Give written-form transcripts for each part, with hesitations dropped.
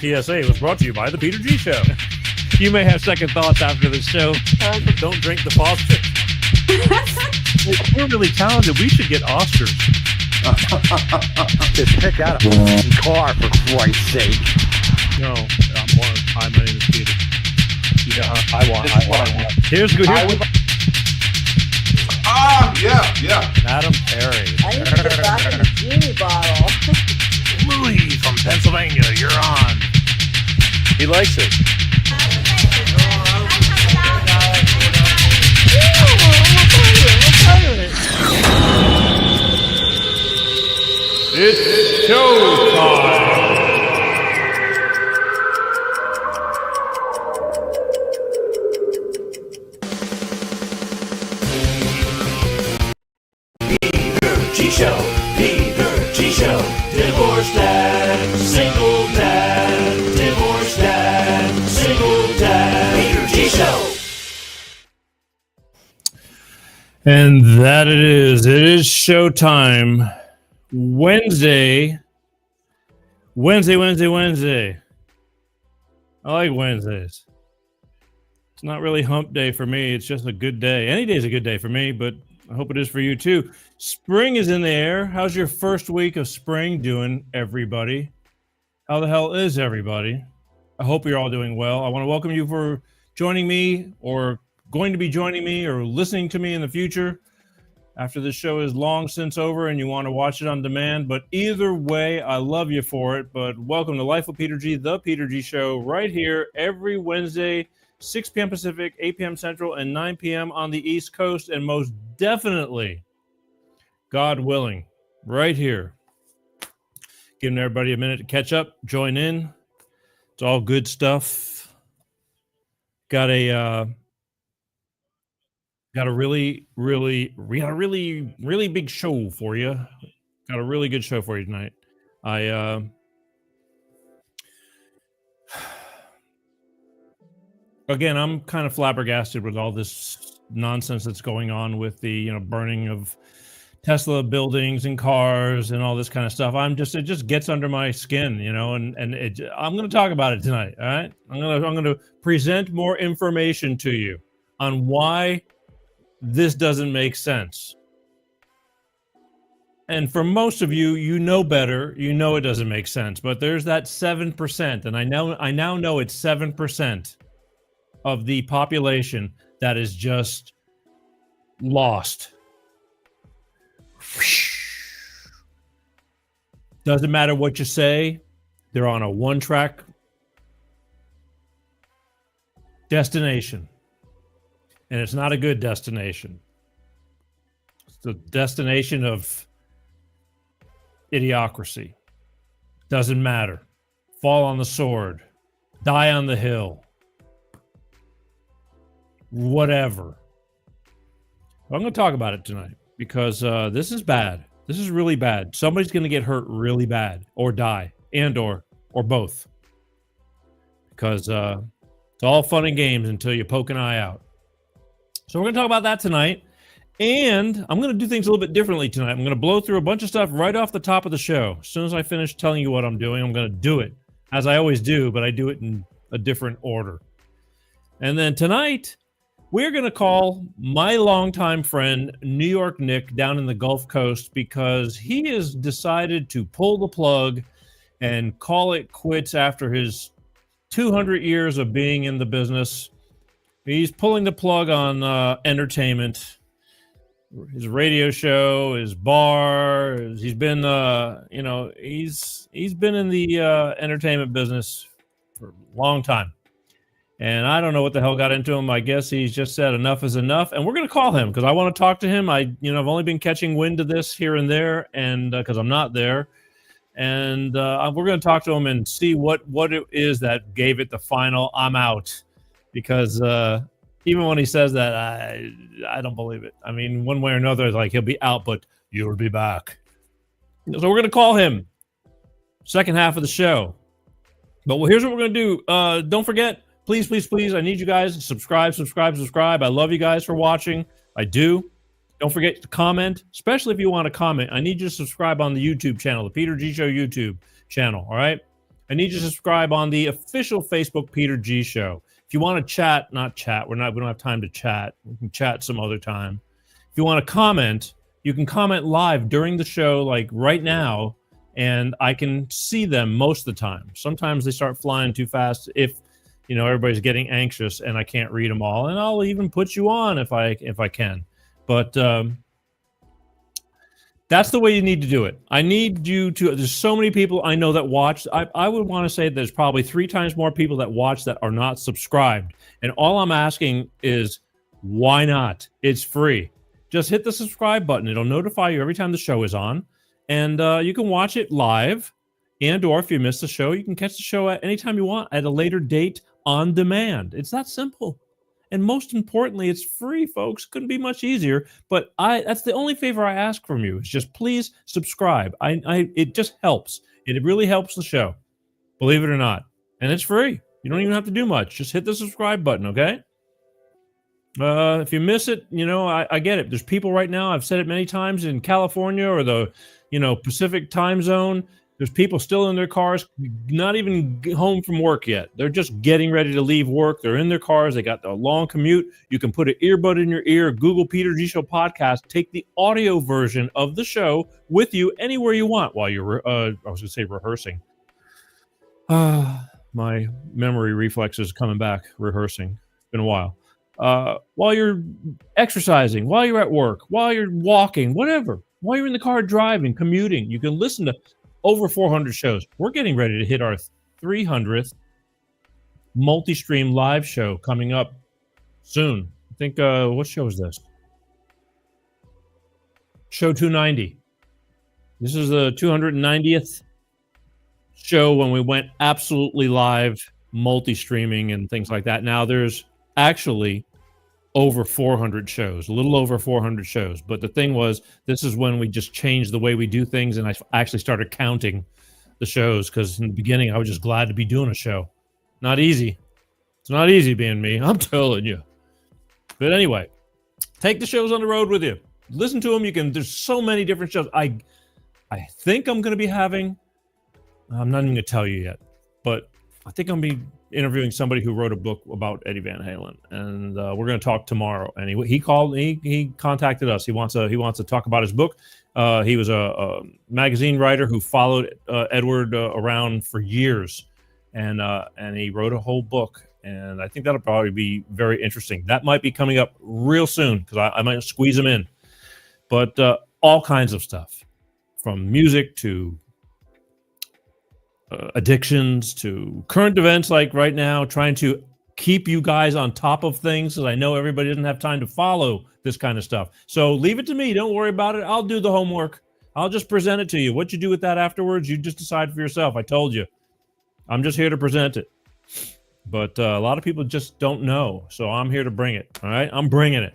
PSA was brought to you by the Peter G Show. You may have second thoughts after the show. Don't drink the faucet. We're really talented. We should get Oscars. Just pick out a car, for Christ's sake. No, hi, my name is Peter. Yeah, I want. Here's good. Yeah. Madam Perry. I need to get back in the genie bottle. Louis from Pennsylvania, you're on. He likes it. It's showtime. Peter G Show, divorced dad, single dad, divorced dad, single dad, Peter G Show. And that it is. It is showtime. Wednesday. I like Wednesdays. It's not really hump day for me. It's just a good day. Any day is a good day for me, but I hope it is for you too. Spring is in the air. How's your first week of spring doing, everybody? How the hell is everybody? I hope you're all doing well. I want to welcome you for joining me or going to be joining me or listening to me in the future after this show is long since over and you want to watch it on demand. But either way, I love you for it. But welcome to Life with Peter G, the Peter G Show, right here every Wednesday, 6 p.m. Pacific, 8 p.m. Central, and 9 p.m. on the East Coast. And most definitely, God willing, right here. Giving everybody a minute to catch up, join in. It's all good stuff. Got a really big show for you. Got a really good show for you tonight. Again, I'm kind of flabbergasted with all this nonsense that's going on with the burning of Tesla buildings and cars and all this kind of stuff. It just gets under my skin, and I'm going to talk about it tonight. All right, I'm going to present more information to you on why this doesn't make sense. And for most of you, you know better. You know it doesn't make sense. But there's that 7%, and I now know it's 7% of the population that is just lost. Doesn't matter what you say. They're on a one-track destination. And it's not a good destination. It's the destination of idiocracy. Doesn't matter. Fall on the sword. Die on the hill. Whatever. I'm going to talk about it tonight because this is bad. This is really bad. Somebody's going to get hurt really bad or die or both. Because it's all fun and games until you poke an eye out. So we're going to talk about that tonight, and I'm going to do things a little bit differently tonight. I'm going to blow through a bunch of stuff right off the top of the show. As soon as I finish telling you what I'm doing, I'm going to do it, as I always do, but I do it in a different order. And then tonight, we're going to call my longtime friend, New York Nick, down in the Gulf Coast, because he has decided to pull the plug and call it quits after his 200 years of being in the business. He's pulling the plug on entertainment, his radio show, his bar. He's been, he's been in the entertainment business for a long time. And I don't know what the hell got into him. I guess he's just said enough is enough. And we're going to call him because I want to talk to him. I've only been catching wind of this here and there, and because I'm not there. And we're going to talk to him and see what it is that gave it the final I'm out. Because even when he says that, I don't believe it. I mean, one way or another, like he'll be out, but you'll be back. So we're going to call him second half of the show. But here's what we're going to do. Don't forget, please, I need you guys to subscribe. I love you guys for watching. I do. Don't forget to comment, especially if you want to comment. I need you to subscribe on the YouTube channel, the Peter G Show YouTube channel, all right? I need you to subscribe on the official Facebook Peter G Show. If you want to chat, not chat, we don't have time to chat. We can chat some other time. If you want to comment, you can comment live during the show, like right now, and I can see them most of the time. Sometimes they start flying too fast if, you know, everybody's getting anxious and I can't read them all, and I'll even put you on if I can. But that's the way you need to do it. I need you to, there's so many people I know that watch. I would want to say there's probably 3 times more people that watch that are not subscribed. And all I'm asking is, why not? It's free. Just hit the subscribe button. It'll notify you every time the show is on. And you can watch it live. And or if you miss the show, you can catch the show at any time you want at a later date on demand. It's that simple. And most importantly, it's free, folks. Couldn't be much easier. But that's the only favor I ask from you is just please subscribe. It just helps. It really helps the show, believe it or not. And it's free. You don't even have to do much. Just hit the subscribe button, okay? If you miss it, you know, I get it. There's people right now, I've said it many times, in California or the, you know, Pacific time zone. There's people still in their cars, not even home from work yet. They're just getting ready to leave work. They're in their cars. They got a long commute. You can put an earbud in your ear, Google Peter G Show podcast, take the audio version of the show with you anywhere you want while you're, I was going to say rehearsing. My memory reflexes coming back, rehearsing. It's been a while. While you're exercising, while you're at work, while you're walking, whatever, while you're in the car driving, commuting, you can listen to over 400 shows. We're getting ready to hit our 300th multi-stream live show coming up soon. I think, what show is this? Show 290. This is the 290th show when we went absolutely live, multi-streaming and things like that. Now there's actually over 400 shows, a little over 400 shows. But the thing was, this is when we just changed the way we do things, and I actually started counting the shows, because in the beginning I was just glad to be doing a show. Not easy. It's not easy being me, I'm telling you. But anyway, take the shows on the road with you. Listen to them. You can. There's so many different shows. I think I'm going to be having. I'm not even going to tell you yet, but I think I'm going to be interviewing somebody who wrote a book about Eddie Van Halen, and we're going to talk tomorrow. And he called. He contacted us. He wants to talk about his book. He was a magazine writer who followed Edward around for years, and he wrote a whole book. And I think that'll probably be very interesting. That might be coming up real soon, because I might squeeze him in. But all kinds of stuff, from music to addictions to current events, like right now, trying to keep you guys on top of things, because I know everybody doesn't have time to follow this kind of stuff. So leave it to me. Don't worry about it. I'll do the homework. I'll just present it to you. What you do with that afterwards, you just decide for yourself. I told you. I'm just here to present it. But a lot of people just don't know. So I'm here to bring it. All right? I'm bringing it.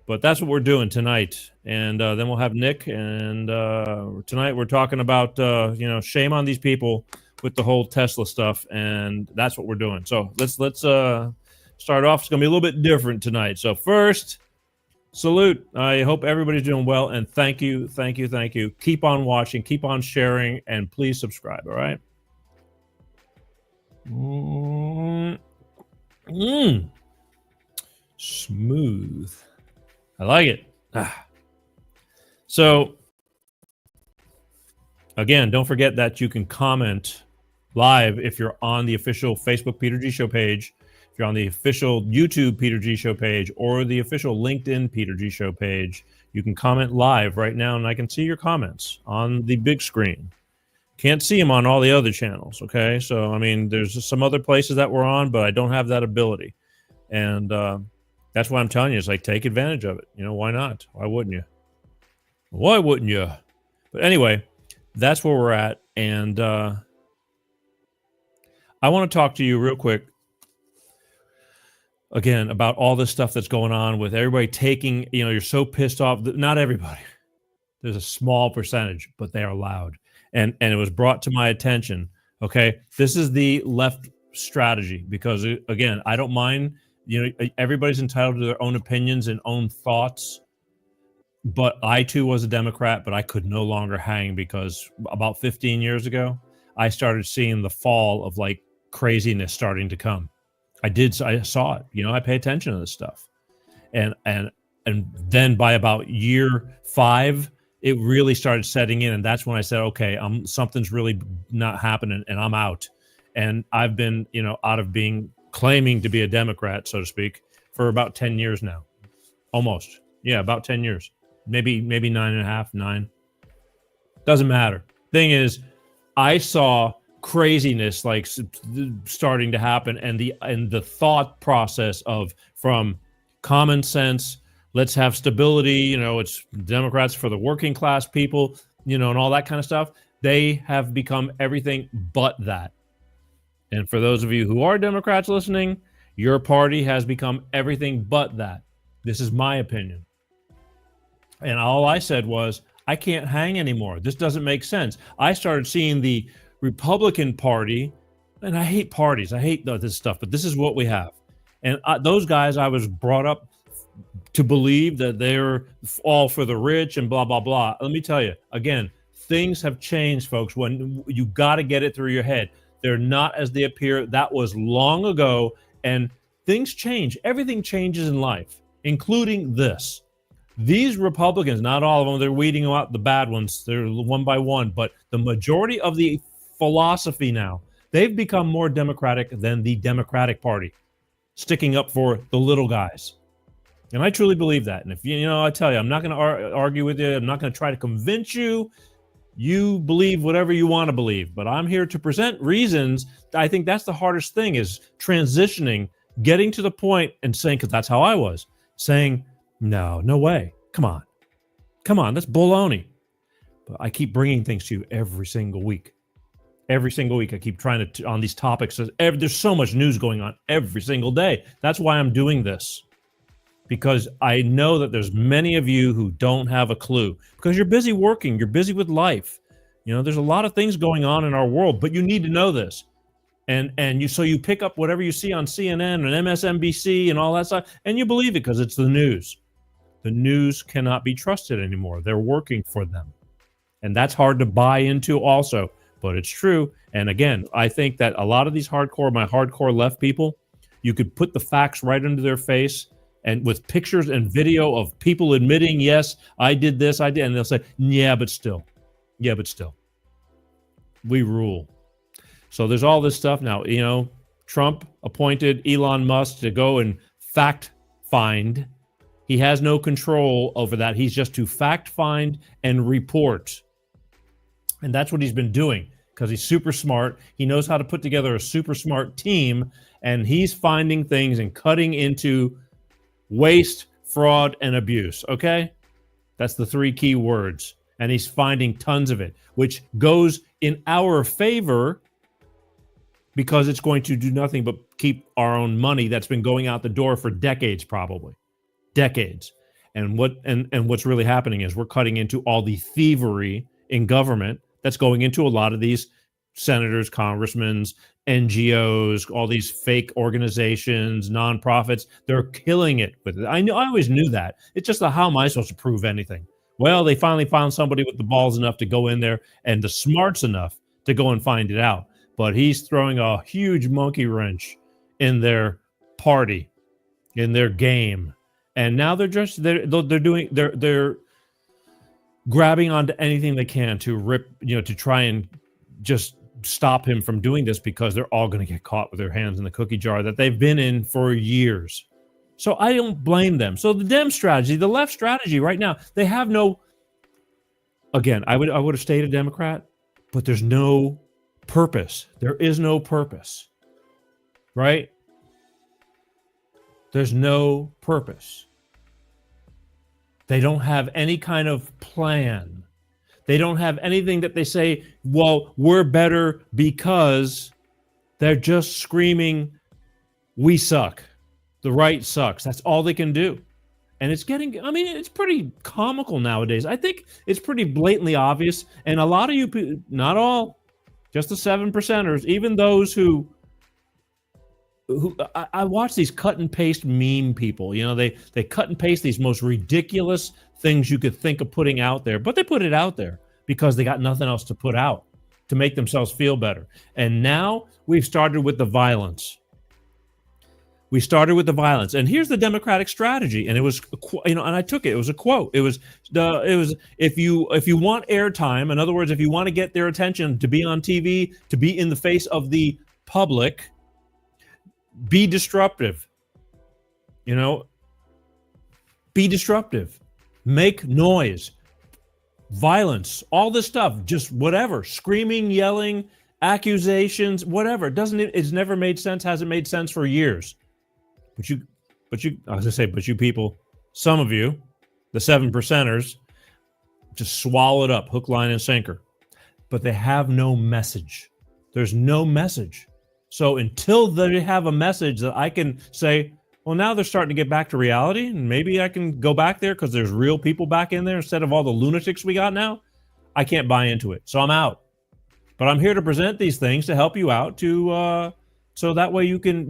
But that's what we're doing tonight. And then we'll have Nick. And tonight we're talking about, shame on these people with the whole Tesla stuff. And that's what we're doing. So let's start off. It's going to be a little bit different tonight. So first, salute. I hope everybody's doing well. And thank you. Keep on watching. Keep on sharing. And please subscribe. All right? Smooth. I like it. So, again, don't forget that you can comment live if you're on the official Facebook Peter G Show page, if you're on the official YouTube Peter G Show page, or the official LinkedIn Peter G Show page. You can comment live right now, and I can see your comments on the big screen. Can't see them on all the other channels, okay? So, I mean, there's some other places that we're on, but I don't have that ability. And that's why I'm telling you, it's like, take advantage of it. You know, why not? Why wouldn't you? Why wouldn't you? But anyway, that's where we're at. And I want to talk to you real quick, again, about all this stuff that's going on with everybody taking, you're so pissed off. Not everybody. There's a small percentage, but they are loud. And it was brought to my attention, okay? This is the left strategy, because, again, I don't mind. Everybody's entitled to their own opinions and own thoughts. But I, too, was a Democrat, but I could no longer hang, because about 15 years ago, I started seeing the fall of like craziness starting to come. I saw it. I pay attention to this stuff. And then by about year 5, it really started setting in, and that's when I said, okay, something's really not happening, and I'm out. And I've been, out of claiming to be a Democrat, so to speak, for about 10 years now. Almost. Yeah, about 10 years. Maybe 9.5, 9. Doesn't matter. Thing is, I saw craziness like starting to happen, and the thought process from common sense, let's have stability, it's Democrats for the working class people, and all that kind of stuff. They have become everything but that. And for those of you who are Democrats listening, your party has become everything but that. This is my opinion. And all I said was, I can't hang anymore. This doesn't make sense. I started seeing the Republican Party, and I hate parties. I hate this stuff, but this is what we have. And those guys, I was brought up to believe that they're all for the rich and blah, blah, blah. Let me tell you, again, things have changed, folks. When you got to get it through your head. They're not as they appear. That was long ago, and things change. Everything changes in life, including this. These Republicans, not all of them, they're weeding out the bad ones. They're one by one, but the majority of the philosophy now, they've become more Democratic than the Democratic Party, sticking up for the little guys. And I truly believe that. And if I tell you, I'm not going to argue with you. I'm not going to try to convince you. You believe whatever you want to believe, but I'm here to present reasons. I think that's the hardest thing, is transitioning, getting to the point and saying, because that's how I was, saying, no way. Come on, that's baloney. But I keep bringing things to you every single week. Every single week, I keep trying to on these topics. There's so much news going on every single day. That's why I'm doing this, because I know that there's many of you who don't have a clue, because you're busy working, you're busy with life. There's a lot of things going on in our world, but you need to know this. And you pick up whatever you see on CNN and MSNBC and all that stuff, and you believe it because it's the news. The news cannot be trusted anymore. They're working for them. And that's hard to buy into also, but it's true. And again, I think that a lot of these my hardcore left people, you could put the facts right under their face, and with pictures and video of people admitting, yes, I did this, I did. And they'll say, yeah, but still, we rule. So there's all this stuff now. Trump appointed Elon Musk to go and fact find. He has no control over that. He's just to fact find and report. And that's what he's been doing, because he's super smart. He knows how to put together a super smart team, and he's finding things and cutting into waste, fraud, and abuse. Okay? That's the 3 key words. And he's finding tons of it, which goes in our favor, because it's going to do nothing but keep our own money that's been going out the door for decades, probably. Decades. And what's really happening is we're cutting into all the thievery in government that's going into a lot of these senators, congressmen, NGOs, all these fake organizations, nonprofits. They're killing it with it. I always knew that. It's just how am I supposed to prove anything? Well, they finally found somebody with the balls enough to go in there and the smarts enough to go and find it out. But he's throwing a huge monkey wrench in their party, in their game. And now they're grabbing onto anything they can to rip, to try and just stop him from doing this, because they're all going to get caught with their hands in the cookie jar that they've been in for years. So I don't blame them. So the Dem strategy, the left strategy right now, they have no, again, I would have stayed a Democrat, but there's no purpose. There is no purpose, right? There's no purpose. They don't have any kind of plan. They don't have anything that they say, well, we're better because. They're just screaming, we suck. The right sucks. That's all they can do. And it's it's pretty comical nowadays. I think it's pretty blatantly obvious. And a lot of you people, not all, just the 7%ers, even those who I watch these cut and paste meme people. They cut and paste these most ridiculous things you could think of putting out there, but they put it out there because they got nothing else to put out. to make themselves feel better. And now we've started with the violence. We started with the violence, and here's the Democratic strategy. And it was, and I took it. It was a quote. It was if you want airtime, in other words, if you want to get their attention, to be on TV, to be in the face of the public, be disruptive. Be disruptive, make noise, violence, all this stuff, just whatever, screaming, yelling, accusations, whatever. It's never made sense, hasn't made sense for years. But you, I was gonna say, but you people, some of you, the 7%ers, just swallow it up, hook, line, and sinker. But they have no message. There's no message. So until they have a message that I can say, well, now they're starting to get back to reality, and maybe I can go back there because there's real people back in there instead of all the lunatics we got now, I can't buy into it. So I'm out. But I'm here to present these things to help you out, to so that way you can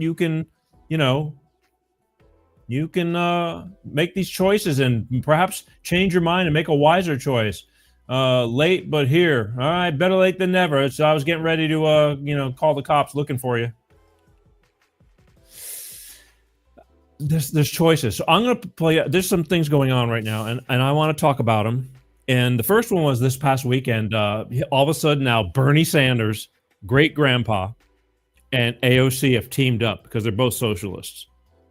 make these choices and perhaps change your mind and make a wiser choice. Late but here. All right, better late than never. So I was getting ready to call the cops looking for you. There's choices. So I'm going to play. There's some things going on right now, and I want to talk about them. And the first one was this past weekend. All of a sudden now, Bernie Sanders, great grandpa, and AOC have teamed up because they're both socialists.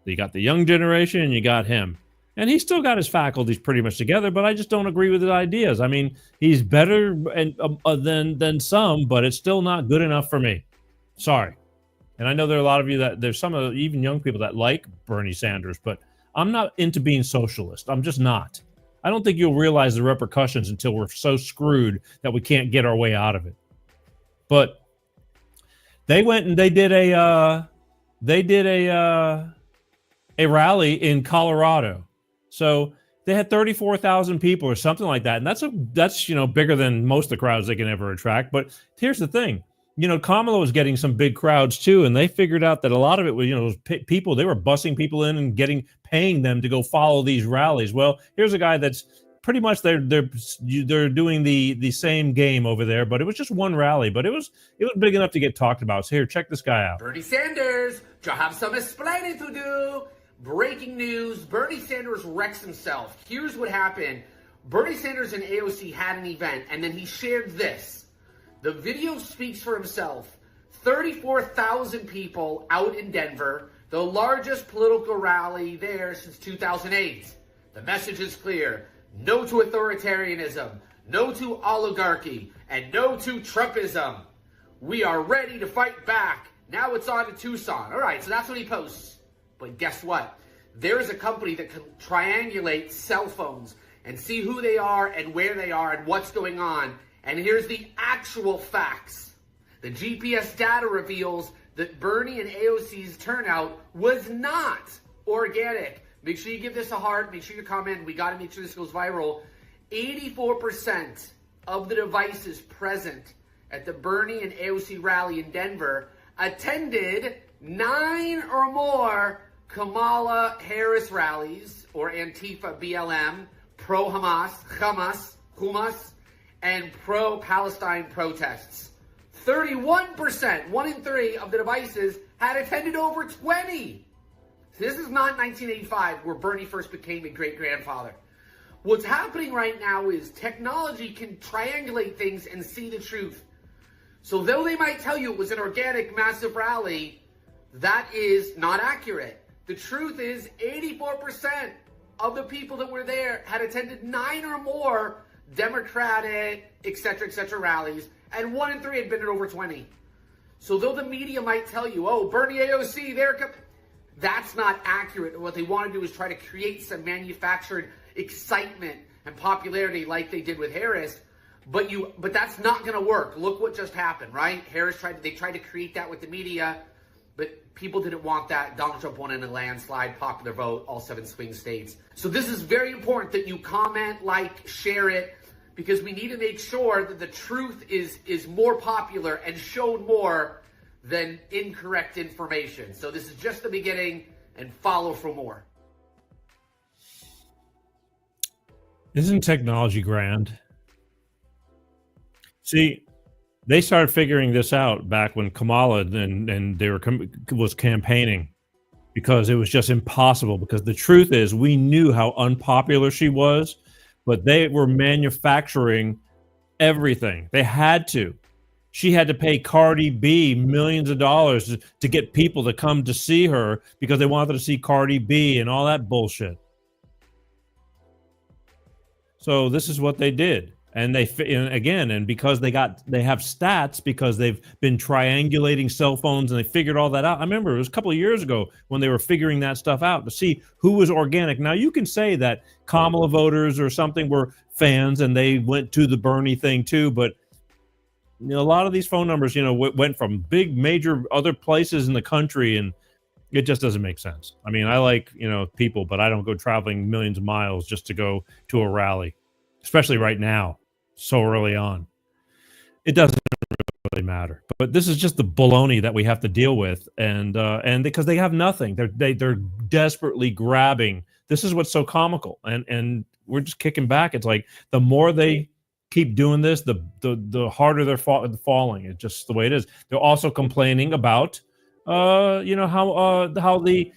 You got the young generation, and you got him. And he's still got his faculties pretty much together, but I just don't agree with his ideas. I mean, he's better than some, but it's still not good enough for me. Sorry. And I know there are a lot of you there's some of even young people that like Bernie Sanders, but I'm not into being socialist. I'm just not. I don't think you'll realize the repercussions until we're so screwed that we can't get our way out of it. But they went and they did a rally in Colorado. So they had 34,000 people or something like that. And that's bigger than most of the crowds they can ever attract. But here's the thing. Kamala was getting some big crowds too, and they figured out that a lot of it was, people. They were busing people in and paying them to go follow these rallies. Well, here's a guy that's pretty much they're doing the same game over there, but it was just one rally, but it was big enough to get talked about. So here, check this guy out. Bernie Sanders, you have some explaining to do. Breaking news: Bernie Sanders wrecks himself. Here's what happened: Bernie Sanders and AOC had an event, and then he shared this. The video speaks for himself. 34,000 people out in Denver, the largest political rally there since 2008. The message is clear. No to authoritarianism, no to oligarchy, and no to Trumpism. We are ready to fight back. Now it's on to Tucson. All right, so that's what he posts. But guess what? There is a company that can triangulate cell phones and see who they are and where they are and what's going on. And here's the actual facts. The GPS data reveals that Bernie and AOC's turnout was not organic. Make sure you give this a heart. Make sure you comment. We got to make sure this goes viral. 84% of the devices present at the Bernie and AOC rally in Denver attended 9 or more Kamala Harris rallies, or Antifa BLM, pro-Hamas, and pro-Palestine protests. 31%, 1 in 3 of the devices had attended over 20. So this is not 1985 where Bernie first became a great-grandfather. What's happening right now is technology can triangulate things and see the truth. So though they might tell you it was an organic, massive rally, that is not accurate. The truth is 84% of the people that were there had attended 9 or more Democratic, etc., rallies, and 1 in 3 had been at over 20. So though the media might tell you, oh, Bernie AOC, that's not accurate. What they want to do is try to create some manufactured excitement and popularity like they did with Harris. But that's not going to work. Look what just happened, right? They tried to create that with the media, but people didn't want that. Donald Trump won in a landslide, popular vote, all 7 swing states. So this is very important that you comment, like, share it, because we need to make sure that the truth is more popular and shown more than incorrect information. So this is just the beginning, and follow for more. Isn't technology grand? See, They started figuring this out back when Kamala and they were was campaigning, because it was just impossible. Because the truth is, we knew how unpopular she was, but they were manufacturing everything. They had to. She had to pay Cardi B millions of dollars to get people to come to see her because they wanted to see Cardi B and all that bullshit. So this is what they did. And and because they have stats, because they've been triangulating cell phones and they figured all that out. I remember it was a couple of years ago when they were figuring that stuff out to see who was organic. Now you can say that Kamala voters or something were fans and they went to the Bernie thing too, but a lot of these phone numbers, went from big major other places in the country, and it just doesn't make sense. I mean, I like, people, but I don't go traveling millions of miles just to go to a rally, especially right now, so early on. It doesn't really matter. But this is just the baloney that we have to deal with, and because they have nothing, they're desperately grabbing. This is what's so comical, and we're just kicking back. It's like the more they keep doing this, the harder they're falling. It's just the way it is. They're also complaining about how the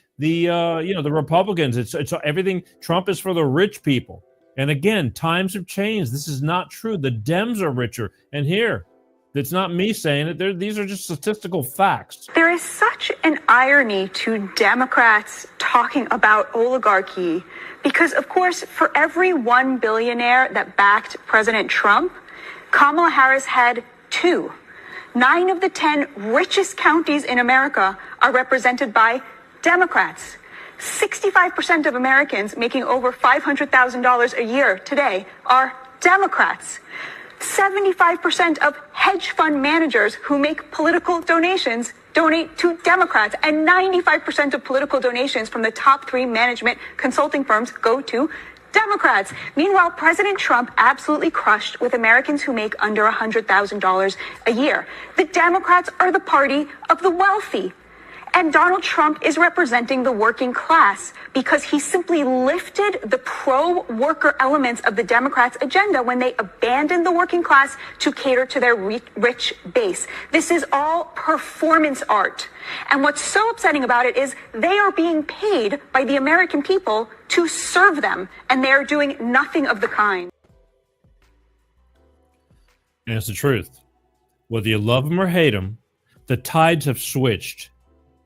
Republicans, it's everything. Trump is for the rich people. And again, times have changed. This is not true. The Dems are richer. And here, it's not me saying it. These are just statistical facts. There is such an irony to Democrats talking about oligarchy because, of course, for every one billionaire that backed President Trump, Kamala Harris had 2. 9 of the 10 richest counties in America are represented by Democrats. 65% of Americans making over $500,000 a year today are Democrats. 75% of hedge fund managers who make political donations donate to Democrats, and 95% of political donations from the top 3 management consulting firms go to Democrats. Meanwhile, President Trump absolutely crushed with Americans who make under $100,000 a year. The Democrats are the party of the wealthy. And Donald Trump is representing the working class because he simply lifted the pro-worker elements of the Democrats' agenda when they abandoned the working class to cater to their rich base. This is all performance art. And what's so upsetting about it is they are being paid by the American people to serve them, and they are doing nothing of the kind. And it's the truth. Whether you love them or hate them, the tides have switched.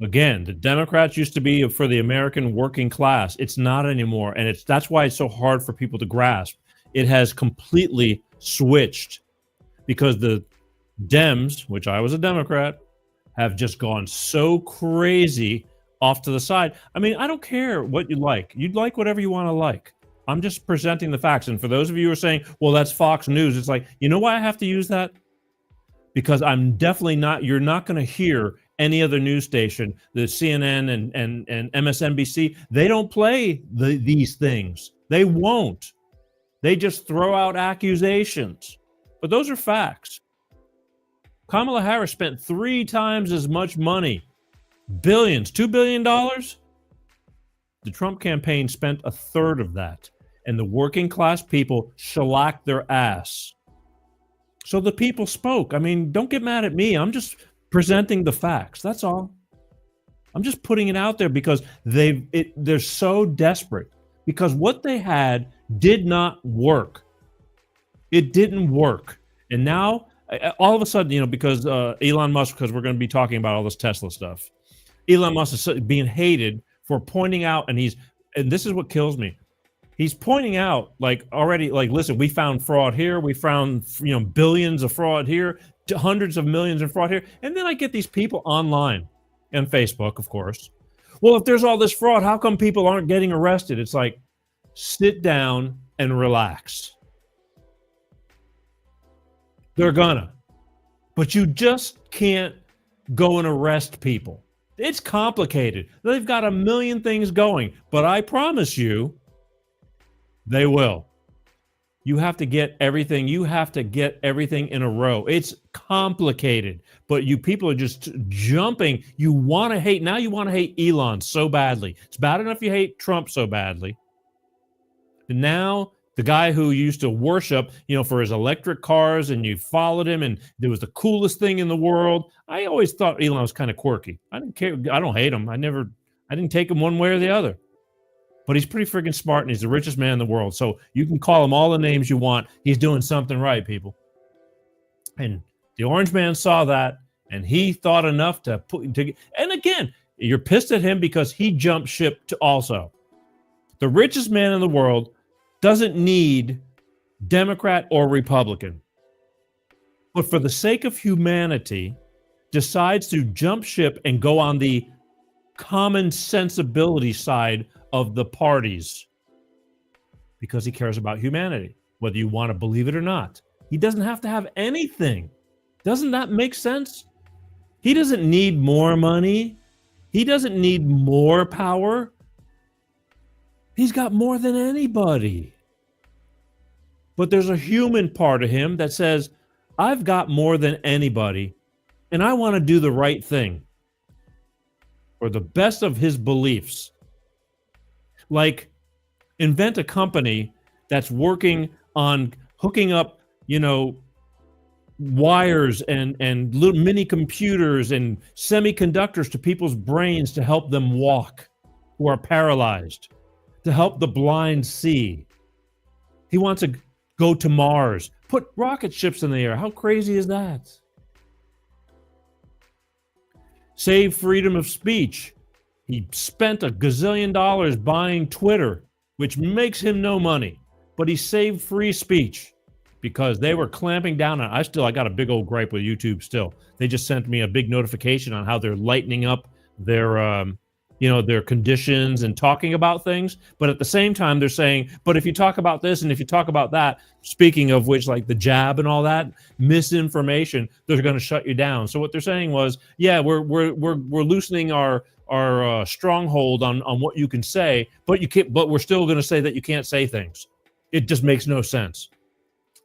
Again, the Democrats used to be for the American working class. It's not anymore. And that's why it's so hard for people to grasp. It has completely switched because the Dems, which I was a Democrat, have just gone so crazy off to the side. I mean, I don't care what you like. You'd like whatever you want to like. I'm just presenting the facts. And for those of you who are saying, well, that's Fox News, it's like, you know why I have to use that? Because I'm definitely not, you're not going to hear any other news station, the CNN and MSNBC, they don't play these things. They won't. They just throw out accusations. But those are facts. Kamala Harris spent 3 times as much money, billions, $2 billion. The Trump campaign spent 1/3 of that. And the working class people shellacked their ass. So the people spoke. I mean, don't get mad at me. I'm just presenting the facts. That's all. I'm just putting it out there because they're so desperate because what they had did not work. It didn't work. And now all of a sudden, because Elon Musk, because we're going to be talking about all this Tesla stuff, Elon Musk is being hated for pointing out, and this is what kills me. He's pointing out, listen, we found fraud here. We found, billions of fraud here, hundreds of millions of fraud here. And then I get these people online and Facebook, of course. Well, if there's all this fraud, how come people aren't getting arrested? It's like, sit down and relax. They're gonna. But you just can't go and arrest people. It's complicated. They've got a million things going, but I promise you, they will. You have to get everything. You have to get everything in a row. It's complicated, but you people are just jumping. You want to hate. Now you want to hate Elon so badly. It's bad enough you hate Trump so badly. And now The guy who used to worship, for his electric cars, and you followed him, and it was the coolest thing in the world. I always thought Elon was kind of quirky. I didn't care. I don't hate him. I didn't take him one way or the other. But he's pretty freaking smart, and he's the richest man in the world. So you can call him all the names you want. He's doing something right, people. And the orange man saw that, and he thought enough to put to. And again, you're pissed at him because he jumped ship to also. The richest man in the world doesn't need Democrat or Republican, but for the sake of humanity, decides to jump ship and go on the common sensibility side of the parties because he cares about humanity, whether you want to believe it or not. He doesn't have to have anything. Doesn't that make sense? He doesn't need more money. He doesn't need more power. He's got more than anybody. But there's a human part of him that says, I've got more than anybody, and I want to do the right thing for the best of his beliefs. Like, invent a company that's working on hooking up, wires and little mini computers and semiconductors to people's brains to help them walk who are paralyzed, to help the blind see. He wants to go to Mars, put rocket ships in the air. How crazy is that? Save freedom of speech. He spent $1 gazillion buying Twitter, which makes him no money, but he saved free speech because they were clamping down on. I got a big old gripe with YouTube still. They just sent me a big notification on how they're lightening up their their conditions and talking about things. But at the same time, they're saying, but if you talk about this and if you talk about that, speaking of which, like the jab and all that, misinformation, they're going to shut you down. So what they're saying was, yeah, we're loosening our stronghold on what you can say, but you can't. But we're still going to say that you can't say things. It just makes no sense.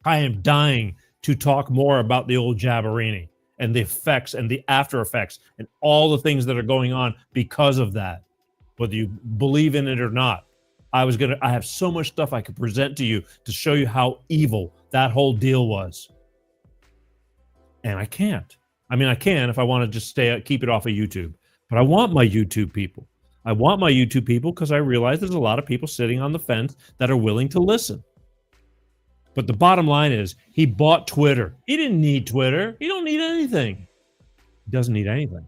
I am dying to talk more about the old jabberini and the effects and the after effects and all the things that are going on because of that, whether you believe in it or not. I have so much stuff I could present to you to show you how evil that whole deal was. And I can't. I mean, I can if I want to just keep it off of YouTube, but I want my YouTube people. I want my YouTube people because I realize there's a lot of people sitting on the fence that are willing to listen. But the bottom line is he bought Twitter. He didn't need Twitter. He don't need anything. He doesn't need anything.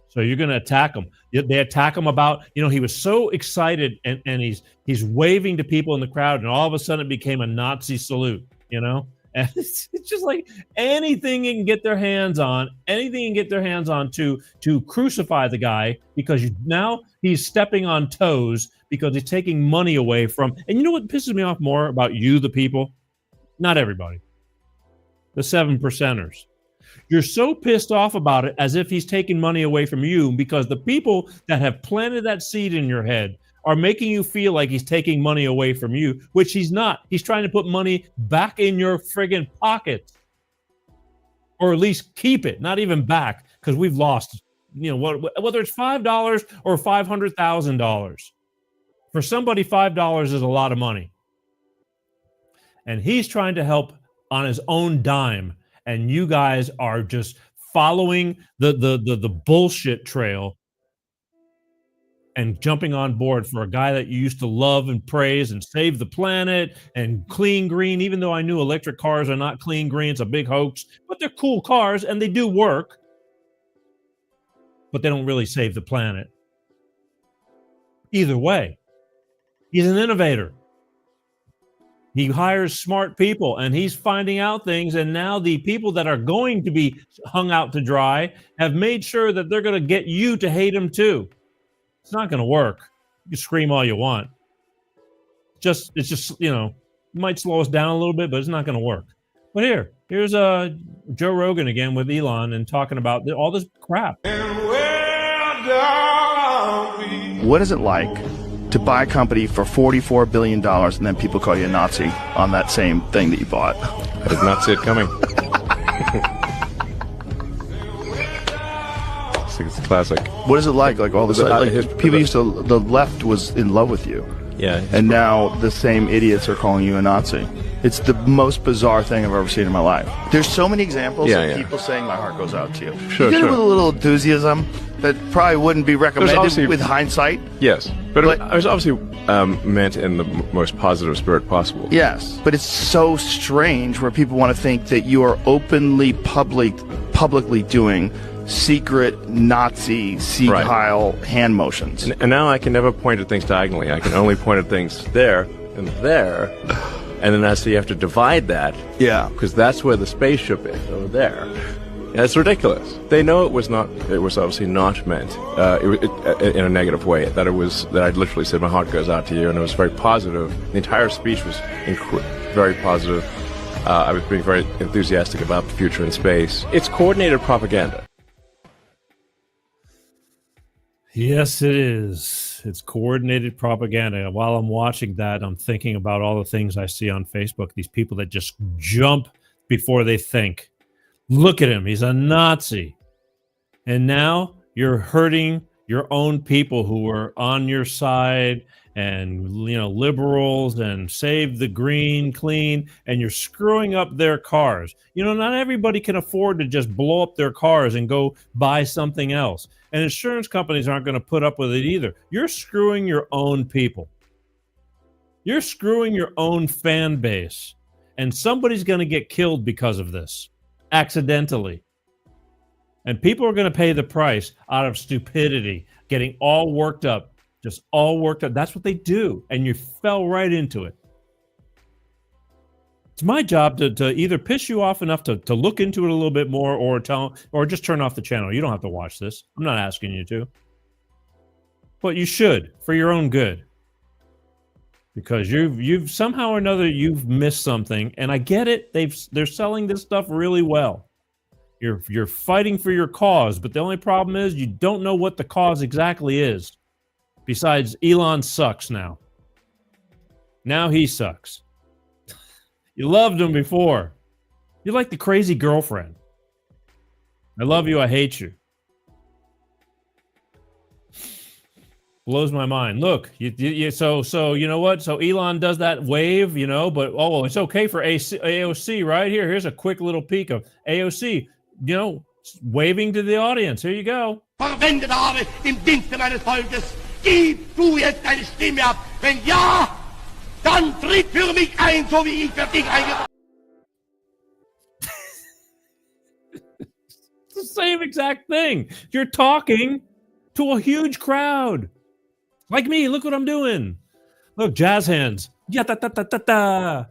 So you're going to attack him. They attack him about, he was so excited and he's waving to people in the crowd, and all of a sudden it became a Nazi salute, And it's just like anything you can get their hands on, to crucify the guy because now he's stepping on toes because he's taking money away from. And you know what pisses me off more about you, the people? Not everybody. The 7%ers. You're so pissed off about it as if he's taking money away from you because the people that have planted that seed in your head are making you feel like he's taking money away from you, which he's not. He's trying to put money back in your friggin' pocket. Or at least keep it, not even back, because we've lost, whether it's $5 or $500,000. For somebody, $5 is a lot of money. And he's trying to help on his own dime. And you guys are just following the bullshit trail and jumping on board for a guy that you used to love and praise and save the planet and clean green, even though I knew electric cars are not clean green. It's a big hoax, but they're cool cars and they do work, but they don't really save the planet. Either way, he's an innovator. He hires smart people and he's finding out things. And now the people that are going to be hung out to dry have made sure that they're going to get you to hate him too. It's not going to work. You can scream all you want. It's just, it might slow us down a little bit, but it's not going to work. But here's Joe Rogan again with Elon and talking about all this crap. What is it like to buy a company for $44 billion and then people call you a Nazi on that same thing that you bought? I did not see it coming. It's classic. What is it like? Like all this, the left was in love with you. Yeah. And now the same idiots are calling you a Nazi. It's the most bizarre thing I've ever seen in my life. There's so many examples of people saying my heart goes out to you. Sure, you did sure. it with a little enthusiasm that probably wouldn't be recommended with hindsight. Yes, but it was obviously meant in the most positive spirit possible. Yes, but it's so strange where people want to think that you are openly publicly doing secret Nazi Sieg Heil hand motions. And now I can never point at things diagonally. I can only point at things there and there. And then so you have to divide that. Yeah. Because that's where the spaceship is, over there. And it's ridiculous. They know it was obviously not meant in a negative way. That I literally said, my heart goes out to you, and it was very positive. The entire speech was very positive. I was being very enthusiastic about the future in space. It's coordinated propaganda. Yes, it is. It's coordinated propaganda. And while I'm watching that, I'm thinking about all the things I see on Facebook. These people that just jump before they think. Look at him. He's a Nazi. And now you're hurting your own people who are on your side and, liberals and save the green clean, and you're screwing up their cars. Not everybody can afford to just blow up their cars and go buy something else. And insurance companies aren't going to put up with it either. You're screwing your own people. You're screwing your own fan base. And somebody's going to get killed because of this, accidentally. And people are going to pay the price out of stupidity, getting all worked up, just all worked up. That's what they do. And you fell right into it. It's my job to either piss you off enough to look into it a little bit more, or just turn off the channel. You don't have to watch this. I'm not asking you to. But you should, for your own good. Because you've somehow or another you've missed something, and I get it. They're selling this stuff really well. You're fighting for your cause, but the only problem is you don't know what the cause exactly is. Besides, Elon sucks now. Now he sucks. You loved him before. You're like the crazy girlfriend. I love you, I hate you. Blows my mind. Look, so you know what? So Elon does that wave, but it's okay for AOC, right? Here's a quick little peek of AOC, waving to the audience. Here you go. Verwendet habe im Dienste meines Volkes. Gib du jetzt deine Stimme ab. Wenn ja, dann tritt für mich ein, so wie ich für dich eingetreten. It's the same exact thing. You're talking to a huge crowd. Like me, look what I'm doing. Look, jazz hands. Ya-ta-ta-ta-ta-ta.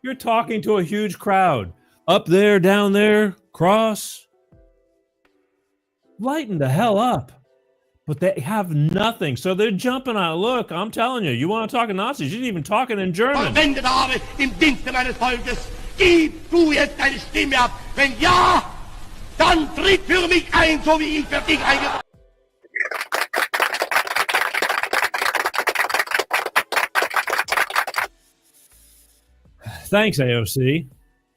You're talking to a huge crowd. Up there, down there, cross. Lighten the hell up. But they have nothing. So they're jumping on it. Look, I'm telling you, you want to talk to Nazis? You're even talking in German. Verwendet habe im Dienste meines Volkes. Gib du jetzt deine Stimme ab. Wenn ja, dann tritt für mich ein, so wie ich für dich eingetreten. Thanks, AOC,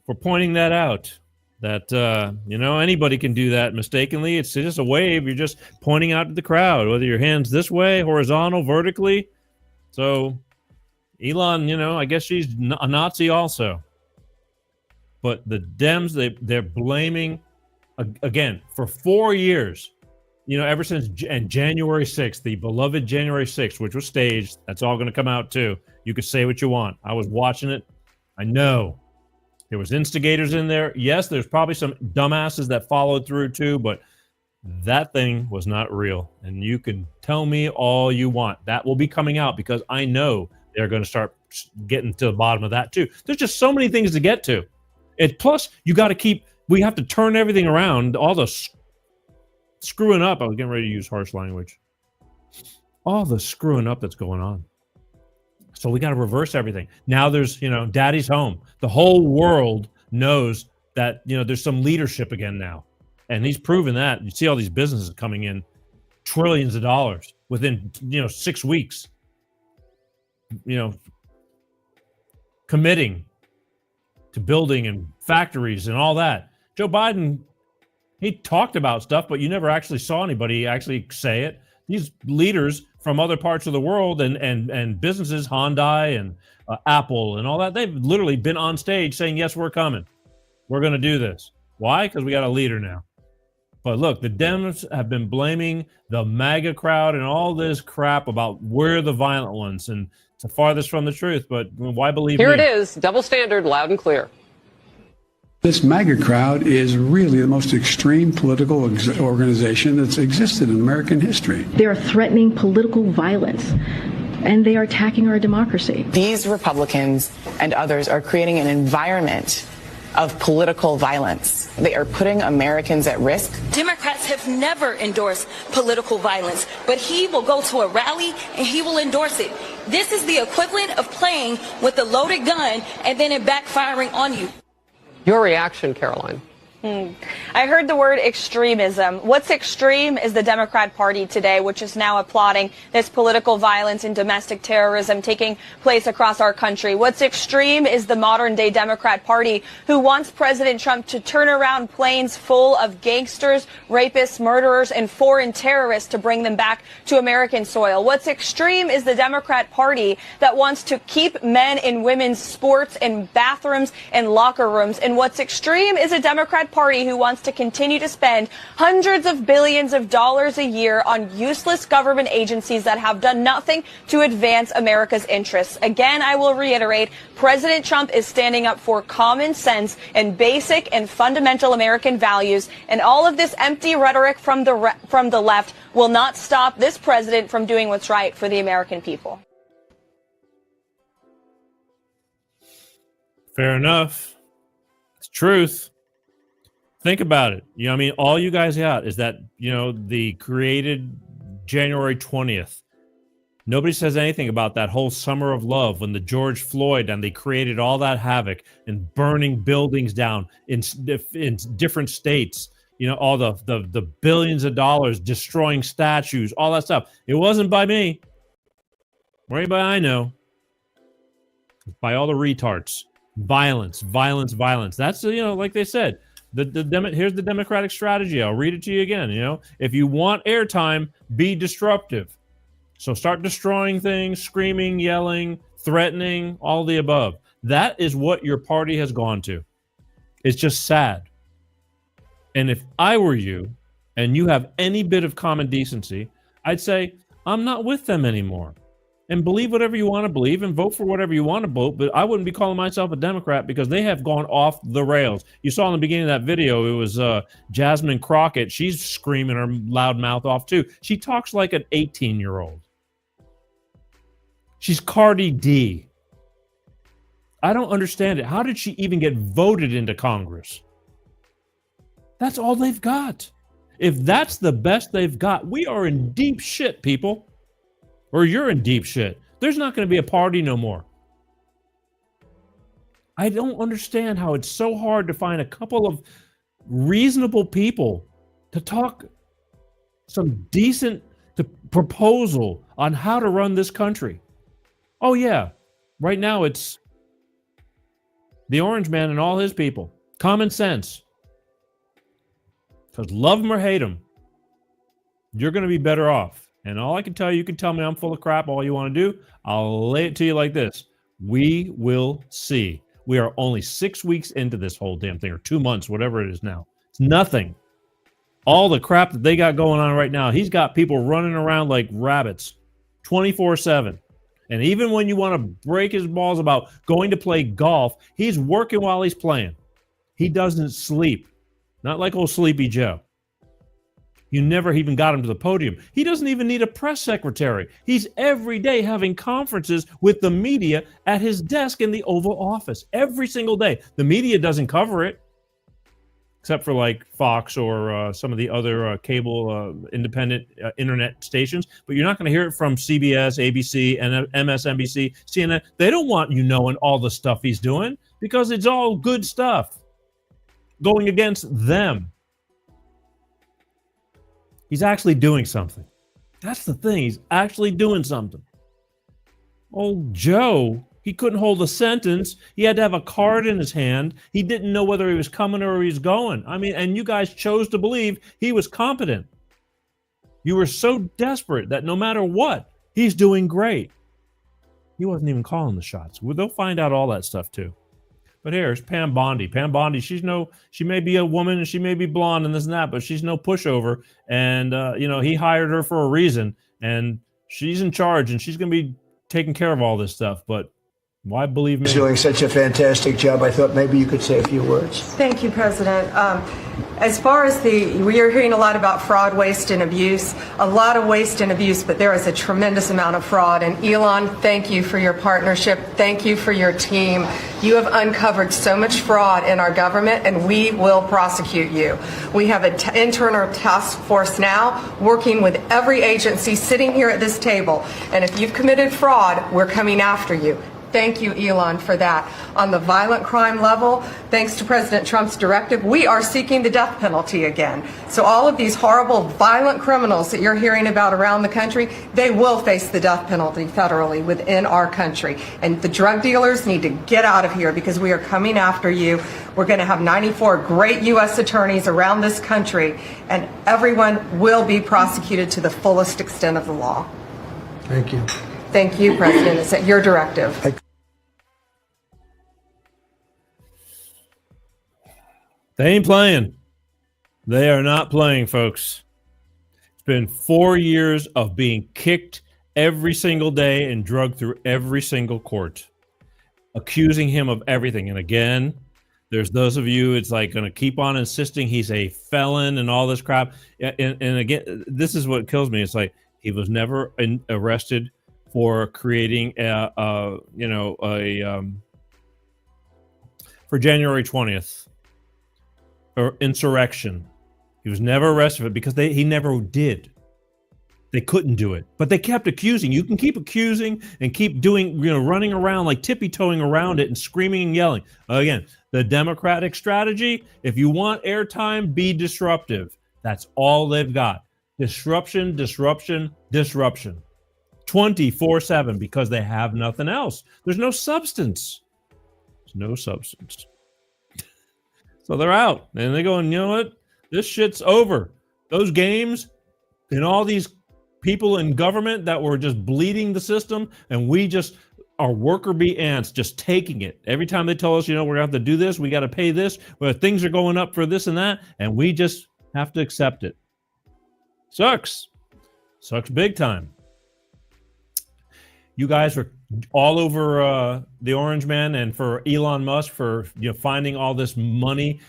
for pointing that out. That, anybody can do that mistakenly. It's just a wave. You're just pointing out to the crowd, whether your hand's this way, horizontal, vertically. So, Elon, I guess she's a Nazi also. But the Dems, they're blaming, again, for 4 years, ever since January 6th, the beloved January 6th, which was staged. That's all going to come out, too. You can say what you want. I was watching it. I know. There was instigators in there. Yes, there's probably some dumbasses that followed through too, but that thing was not real. And you can tell me all you want. That will be coming out because I know they're going to start getting to the bottom of that too. There's just so many things to get to. Plus, we have to turn everything around. All the screwing up. I was getting ready to use harsh language. All the screwing up that's going on. So we got to reverse everything. Now there's, daddy's home. The whole world knows that, there's some leadership again now. And he's proven that. You see all these businesses coming in, trillions of dollars within, 6 weeks. Committing to building and factories and all that. Joe Biden, he talked about stuff, but you never actually saw anybody actually say it. These leaders from other parts of the world and businesses, Hyundai and Apple and all that, they've literally been on stage saying, yes, we're coming. We're going to do this. Why? Because we got a leader now. But look, the Dems have been blaming the MAGA crowd and all this crap about we're the violent ones, and it's the farthest from the truth. But why believe me? Here it is, double standard, loud and clear. This MAGA crowd is really the most extreme political organization that's existed in American history. They are threatening political violence, and they are attacking our democracy. These Republicans and others are creating an environment of political violence. They are putting Americans at risk. Democrats have never endorsed political violence, but he will go to a rally and he will endorse it. This is the equivalent of playing with a loaded gun and then it backfiring on you. Your reaction, Caroline? I heard the word extremism. What's extreme is the Democrat Party today, which is now applauding this political violence and domestic terrorism taking place across our country. What's extreme is the modern day Democrat Party, who wants President Trump to turn around planes full of gangsters, rapists, murderers, and foreign terrorists to bring them back to American soil. What's extreme is the Democrat Party that wants to keep men in women's sports and bathrooms and locker rooms. And what's extreme is a Democrat Party who wants to continue to spend hundreds of billions of dollars a year on useless government agencies that have done nothing to advance America's interests. Again, I will reiterate, President Trump is standing up for common sense and basic and fundamental American values, and all of this empty rhetoric from the left will not stop this president from doing what's right for the American people. Fair enough. It's truth. Think about it. I mean, all you guys got is that, the created January 20th. Nobody says anything about that whole summer of love when the George Floyd and they created all that havoc and burning buildings down in different states. All the billions of dollars destroying statues, all that stuff. It wasn't by me or anybody I know. It's by all the retards. Violence. That's, like they said. Here's the Democratic strategy. I'll read it to you again. If you want airtime, be disruptive. So start destroying things, screaming, yelling, threatening, all the above. That is what your party has gone to. It's just sad. And if I were you and you have any bit of common decency, I'd say, I'm not with them anymore. And believe whatever you want to believe and vote for whatever you want to vote, but I wouldn't be calling myself a Democrat because they have gone off the rails. You saw in the beginning of that video, it was Jasmine Crockett. She's screaming her loud mouth off too. She talks like an 18-year-old. She's Cardi D. I don't understand it. How did she even get voted into Congress? That's all they've got. If that's the best they've got, we are in deep shit, people. Or you're in deep shit. There's not going to be a party no more. I don't understand how it's so hard to find a couple of reasonable people to talk some decent proposal on how to run this country. Oh, yeah. Right now it's the Orange Man and all his people. Common sense. Because love them or hate them, you're going to be better off. And all I can tell you, you can tell me I'm full of crap all you want to do. I'll lay it to you like this. We will see. We are only 6 weeks into this whole damn thing, or 2 months, whatever it is now. It's nothing. All the crap that they got going on right now, he's got people running around like rabbits 24/7. And even when you want to break his balls about going to play golf, he's working while he's playing. He doesn't sleep. Not like old Sleepy Joe. You never even got him to the podium. He doesn't even need a press secretary. He's every day having conferences with the media at his desk in the Oval Office. Every single day. The media doesn't cover it. Except for like Fox or some of the other cable independent internet stations. But you're not going to hear it from CBS, ABC, and MSNBC, CNN. They don't want you knowing all the stuff he's doing because it's all good stuff going against them. He's actually doing something. That's the thing. He's actually doing something. Old Joe, he couldn't hold a sentence. He had to have a card in his hand. He didn't know whether he was coming or he was going. I mean, and you guys chose to believe he was competent. You were so desperate that no matter what, he's doing great. He wasn't even calling the shots. Well, they'll find out all that stuff too. But here's Pam Bondi. Pam Bondi, she may be a woman and she may be blonde and this and that, but she's no pushover. And, he hired her for a reason, and she's in charge, and she's going to be taking care of all this stuff. But why believe me? He's doing such a fantastic job. I thought maybe you could say a few words. Thank you, President. As far as we are hearing a lot about fraud, waste, and abuse, a lot of waste and abuse, but there is a tremendous amount of fraud. And Elon, thank you for your partnership. Thank you for your team. You have uncovered so much fraud in our government, and we will prosecute you. We have an internal task force now working with every agency sitting here at this table. And if you've committed fraud, we're coming after you. Thank you, Elon, for that. On the violent crime level, thanks to President Trump's directive, we are seeking the death penalty again. So all of these horrible, violent criminals that you're hearing about around the country, they will face the death penalty federally within our country. And the drug dealers need to get out of here because we are coming after you. We're going to have 94 great U.S. attorneys around this country, and everyone will be prosecuted to the fullest extent of the law. Thank you. Thank you, President. It's at your directive. They ain't playing. They are not playing, folks. It's been 4 years of being kicked every single day and drugged through every single court, accusing him of everything. And again, there's those of you, it's like going to keep on insisting he's a felon and all this crap. And again, this is what kills me. It's like he was never arrested for creating for January 20th or insurrection. He was never arrested for it because he never did. They couldn't do it, but they kept accusing. You can keep accusing and keep doing, running around like tippy-toeing around it and screaming and yelling. Again, the Democratic strategy, if you want airtime, be disruptive. That's all they've got. Disruption, disruption, disruption. 24/7 because they have nothing else. There's no substance. There's no substance. So they're out and they're going, you know what? This shit's over. Those games and all these people in government that were just bleeding the system, and we just are worker bee ants just taking it. Every time they tell us, we're going to have to do this, we got to pay this, where things are going up for this and that, and we just have to accept it. Sucks. Sucks big time. You guys are all over the Orange Man and for Elon Musk for finding all this money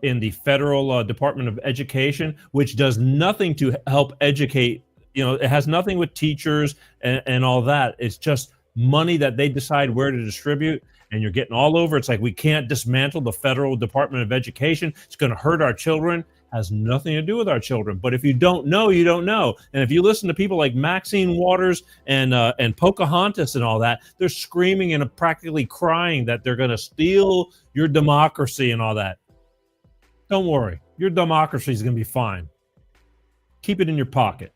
in the federal Department of Education, which does nothing to help educate. It has nothing with teachers and all that. It's just money that they decide where to distribute, and you're getting all over. It's like we can't dismantle the federal Department of Education. It's going to hurt our children. Has nothing to do with our children. But if you don't know, you don't know. And if you listen to people like Maxine Waters and Pocahontas and all that, they're screaming and practically crying that they're going to steal your democracy and all that. Don't worry. Your democracy is going to be fine. Keep it in your pocket.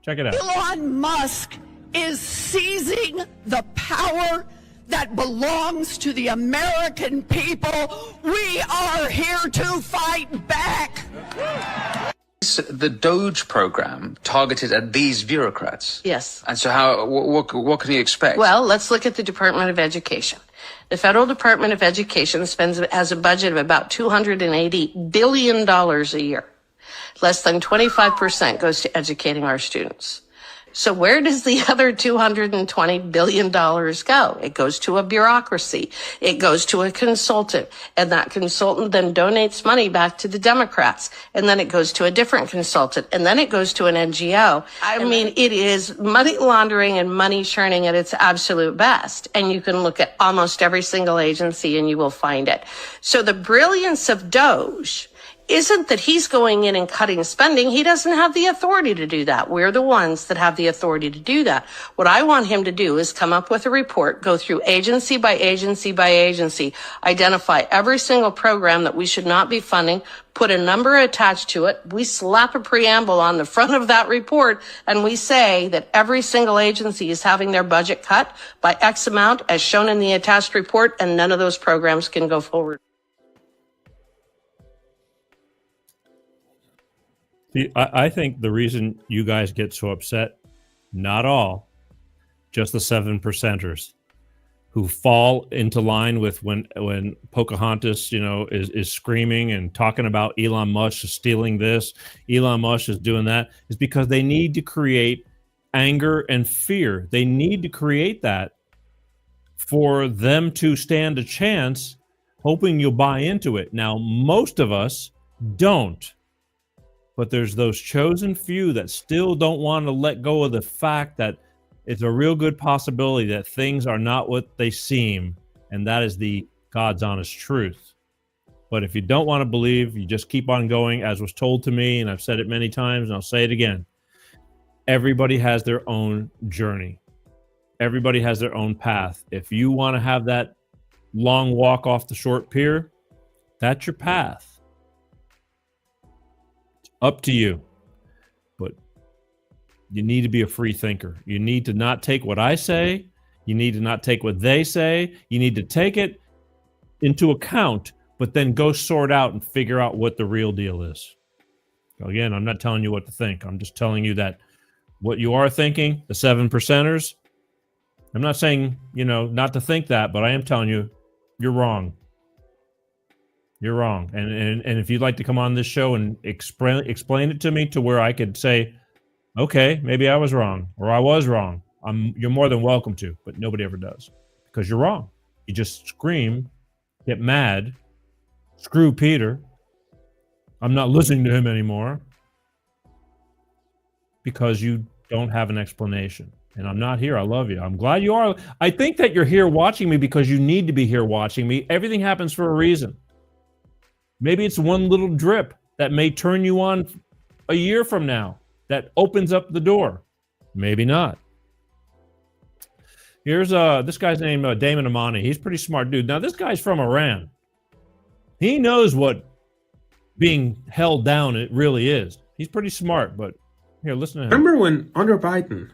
Check it out. Elon Musk is seizing the power that belongs to the American people. We are here to fight back. The Doge program targeted at these bureaucrats. Yes. And so what can you expect? Well, let's look at the Department of Education. The Federal Department of Education has a budget of about $280 billion a year. Less than 25% goes to educating our students. So where does the other $220 billion go? It goes to a bureaucracy. It goes to a consultant. And that consultant then donates money back to the Democrats. And then it goes to a different consultant. And then it goes to an NGO. I mean, it is money laundering and money churning at its absolute best. And you can look at almost every single agency and you will find it. So the brilliance of Doge isn't that he's going in and cutting spending. He doesn't have the authority to do that. We're the ones that have the authority to do that. What I want him to do is come up with a report, go through agency by agency by agency, identify every single program that we should not be funding, put a number attached to it. We slap a preamble on the front of that report, and we say that every single agency is having their budget cut by X amount as shown in the attached report, and none of those programs can go forward. See, I think the reason you guys get so upset, not all, just the 7%ers who fall into line with when Pocahontas, is screaming and talking about Elon Musk is stealing this, Elon Musk is doing that, is because they need to create anger and fear. They need to create that for them to stand a chance, hoping you'll buy into it. Now, most of us don't. But there's those chosen few that still don't want to let go of the fact that it's a real good possibility that things are not what they seem, and that is the God's honest truth. But if you don't want to believe, you just keep on going, as was told to me, and I've said it many times, and I'll say it again. Everybody has their own journey. Everybody has their own path. If you want to have that long walk off the short pier, that's your path. Up to you. But you need to be a free thinker. You need to not take what I say. You need to not take what they say. You need to take it into account, but then go sort out and figure out what the real deal is. Again, I'm not telling you what to think. I'm just telling you that what you are thinking, the 7%ers, I'm not saying, not to think that, but I am telling you, you're wrong. You're wrong. And if you'd like to come on this show and explain it to me to where I could say, okay, maybe I was wrong or I was wrong, you're more than welcome to, but nobody ever does because you're wrong. You just scream, get mad, screw Peter. I'm not listening to him anymore because you don't have an explanation. And I'm not here. I love you. I'm glad you are. I think that you're here watching me because you need to be here watching me. Everything happens for a reason. Maybe it's one little drip that may turn you on a year from now that opens up the door. Maybe not. Here's this guy's name, Damon Amani. He's a pretty smart dude. Now, this guy's from Iran. He knows what being held down it really is. He's pretty smart, but here, listen to him. Remember when under Biden,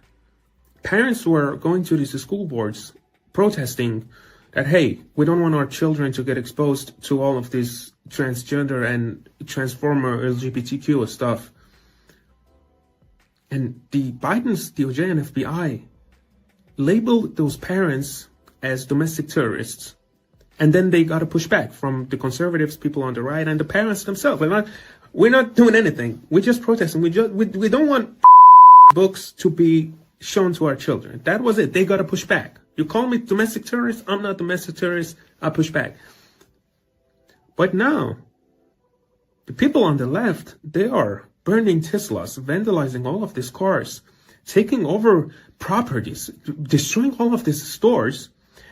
parents were going to these school boards protesting that, hey, we don't want our children to get exposed to all of this transgender and transformer LGBTQ stuff. And the Biden's DOJ and FBI labeled those parents as domestic terrorists. And then they got a pushback from the conservatives, people on the right, and the parents themselves. We're not doing anything. We're just protesting. We don't want books to be shown to our children. That was it. They got a pushback. You call me domestic terrorist? I'm not domestic terrorist. I push back. But now, the people on the left, they are burning Teslas, vandalizing all of these cars, taking over properties, destroying all of these stores.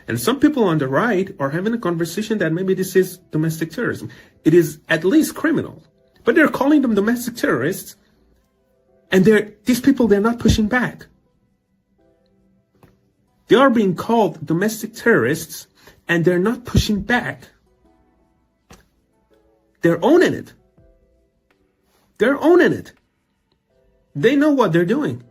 And some people on the right are having a conversation that maybe this is domestic terrorism. It is at least criminal. But they're calling them domestic terrorists. And these people, they're not pushing back. They are being called domestic terrorists, and they're not pushing back. They're owning it. They're owning it. They know what they're doing.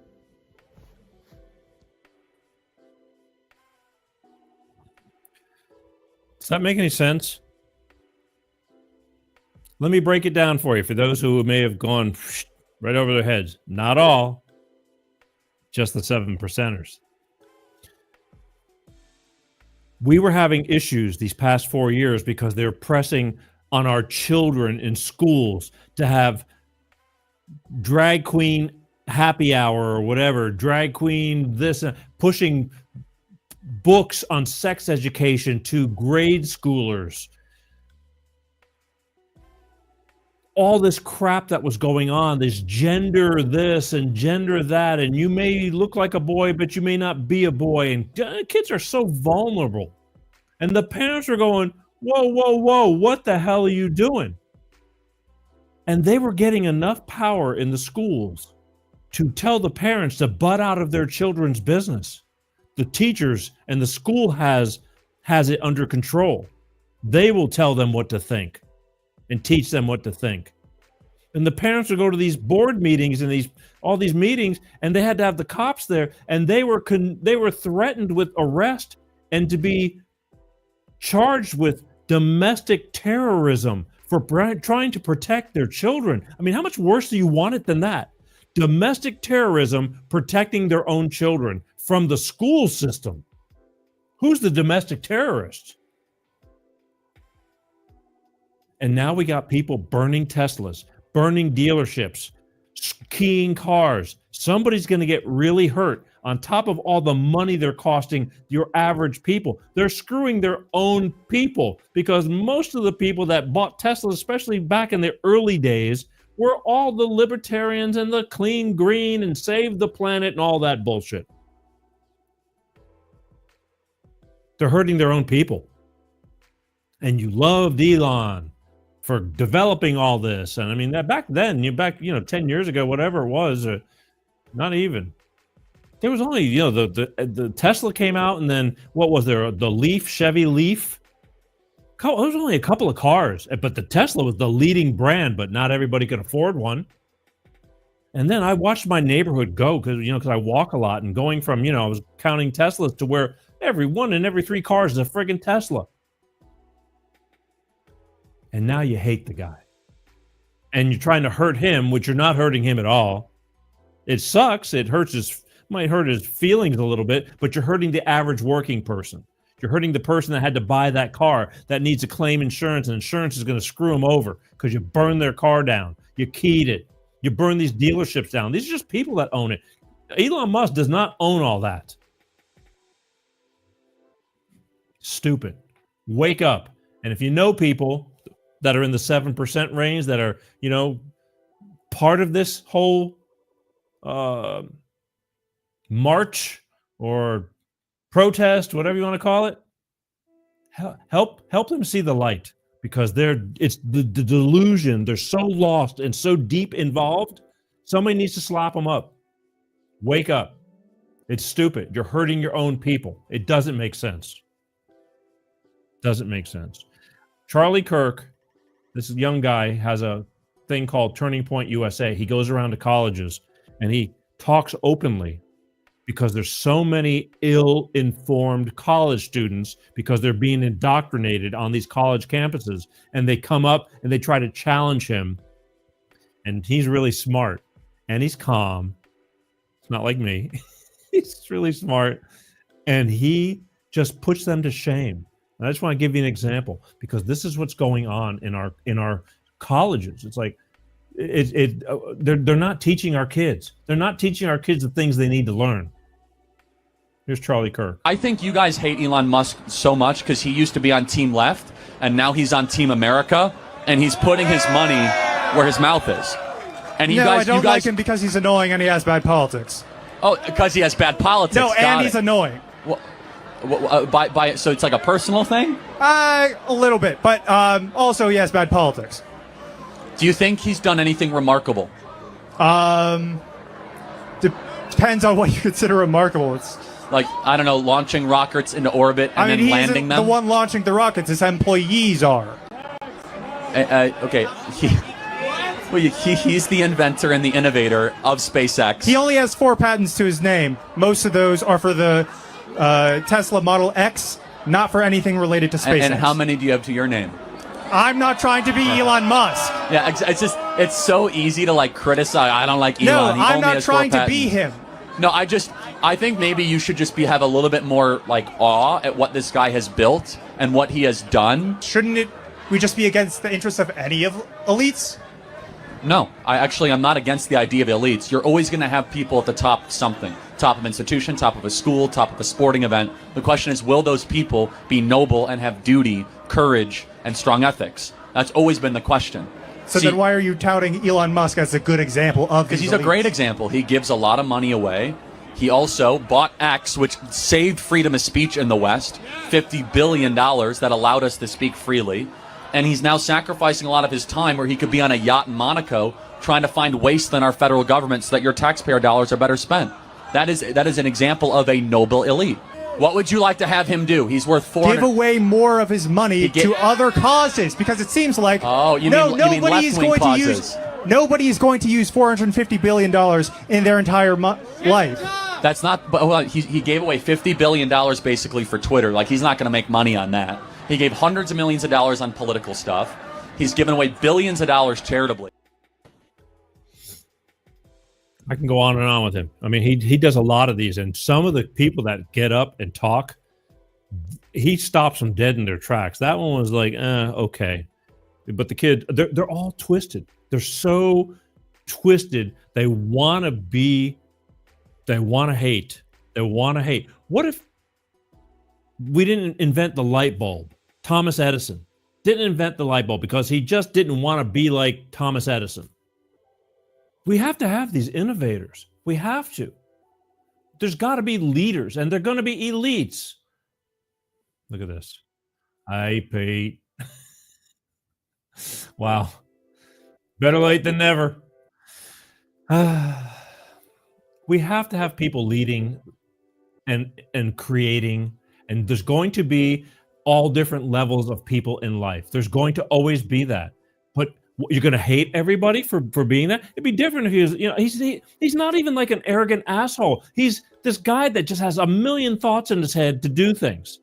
Does that make any sense? Let me break it down for you, for those who may have gone right over their heads. Not all, just the 7%ers. We were having issues these past 4 years because they're pressing on our children in schools to have drag queen happy hour or whatever, drag queen this, pushing books on sex education to grade schoolers. All this crap that was going on, this gender this and gender that, and you may look like a boy, but you may not be a boy. And kids are so vulnerable. And the parents are going, whoa, whoa, whoa, what the hell are you doing? And they were getting enough power in the schools to tell the parents to butt out of their children's business. The teachers and the school has it under control. They will tell them what to think and teach them what to think. And the parents would go to these board meetings and all these meetings, and they had to have the cops there, and they were threatened with arrest and to be charged with domestic terrorism for trying to protect their children. I mean, how much worse do you want it than that? Domestic terrorism protecting their own children from the school system. Who's the domestic terrorist? And now we got people burning Teslas, burning dealerships, keying cars. Somebody's going to get really hurt on top of all the money they're costing your average people. They're screwing their own people because most of the people that bought Teslas, especially back in the early days, were all the libertarians and the clean green and save the planet and all that bullshit. They're hurting their own people. And you loved Elon for developing all this. And I mean, that back then, 10 years ago, whatever it was, not even. There was only, the Tesla came out, and then what was there? The Leaf, Chevy Leaf. There was only a couple of cars, but the Tesla was the leading brand, but not everybody could afford one. And then I watched my neighborhood go because I walk a lot, and going from, I was counting Teslas to where every 1 in every 3 cars is a friggin' Tesla. And now you hate the guy. And you're trying to hurt him, which you're not hurting him at all. It sucks. It might hurt his feelings a little bit, but you're hurting the average working person. You're hurting the person that had to buy that car that needs to claim insurance, and insurance is going to screw them over because you burned their car down. You keyed it. You burn these dealerships down. These are just people that own it. Elon Musk does not own all that. Stupid. Wake up. And if you know people that are in the 7% range that are, part of this whole march or protest, whatever you want to call it, help them see the light, because it's the delusion. They're so lost and so deep involved. Somebody needs to slap them up. Wake up. It's stupid. You're hurting your own people. It doesn't make sense. Doesn't make sense. Charlie Kirk, this young guy, has a thing called Turning Point USA. He goes around to colleges and he talks openly, because there's so many ill-informed college students because they're being indoctrinated on these college campuses, and they come up and they try to challenge him. And he's really smart and he's calm. It's not like me. He's really smart, and he just puts them to shame. And I just want to give you an example, because this is what's going on in our colleges. It's like they're not teaching our kids. They're not teaching our kids the things they need to learn. Here's Charlie Kirk. I think you guys hate Elon Musk so much because he used to be on Team Left, and now he's on Team America, and he's putting his money where his mouth is. And I don't like him because he's annoying and he has bad politics. Oh, because he has bad politics. No, and he's annoying. So it's like a personal thing? A little bit, but also he has bad politics. Do you think he's done anything remarkable? Depends on what you consider remarkable. It's like, I don't know, launching rockets into orbit and then landing them? The one launching the rockets. His employees are. Okay. He's the inventor and the innovator of SpaceX. He only has 4 patents to his name. Most of those are for the Tesla Model X, not for anything related to SpaceX. And how many do you have to your name? I'm not trying to be Elon Musk. Yeah, it's so easy to criticize. I don't like Elon. No, he I'm only not has trying 4 to be him. No, I think maybe you should just have a little bit more awe at what this guy has built and what he has done. Shouldn't we just be against the interests of any of elites? No, I'm not against the idea of elites. You're always going to have people at the top of something. Top of an institution, top of a school, top of a sporting event. The question is, will those people be noble and have duty, courage, and strong ethics? That's always been the question. So then why are you touting Elon Musk as a good example of these Because he's elites? a great example. He gives a lot of money away. He also bought X, which saved freedom of speech in the West, $50 billion that allowed us to speak freely. And he's now sacrificing a lot of his time where he could be on a yacht in Monaco trying to find waste in our federal government so that your taxpayer dollars are better spent. That is an example of a noble elite. What would you like to have him do? He's worth Give away more of his money to other causes, because it seems like nobody is going to use $450 billion in their entire life. That's not. But he gave away $50 billion basically for Twitter. He's not going to make money on that. He gave hundreds of millions of dollars on political stuff. He's given away billions of dollars charitably. I can go on and on with him. I mean, he does a lot of these, and some of the people that get up and talk, he stops them dead in their tracks. That one was like, okay. But the kid, they're all twisted. They're so twisted. They want to be, they want to hate. They want to hate. What if we didn't invent the light bulb? Thomas Edison didn't invent the light bulb because he just didn't want to be like Thomas Edison. We have to have these innovators. We have to. There's got to be leaders, and they're going to be elites. Look at this. Hi, Pete. Wow. Better late than never. We have to have people leading and creating, and there's going to be all different levels of people in life. There's going to always be that. But you're going to hate everybody for being that? It'd be different if he was, you know, he's not even like an arrogant asshole. He's this guy that just has a million thoughts in his head to do things.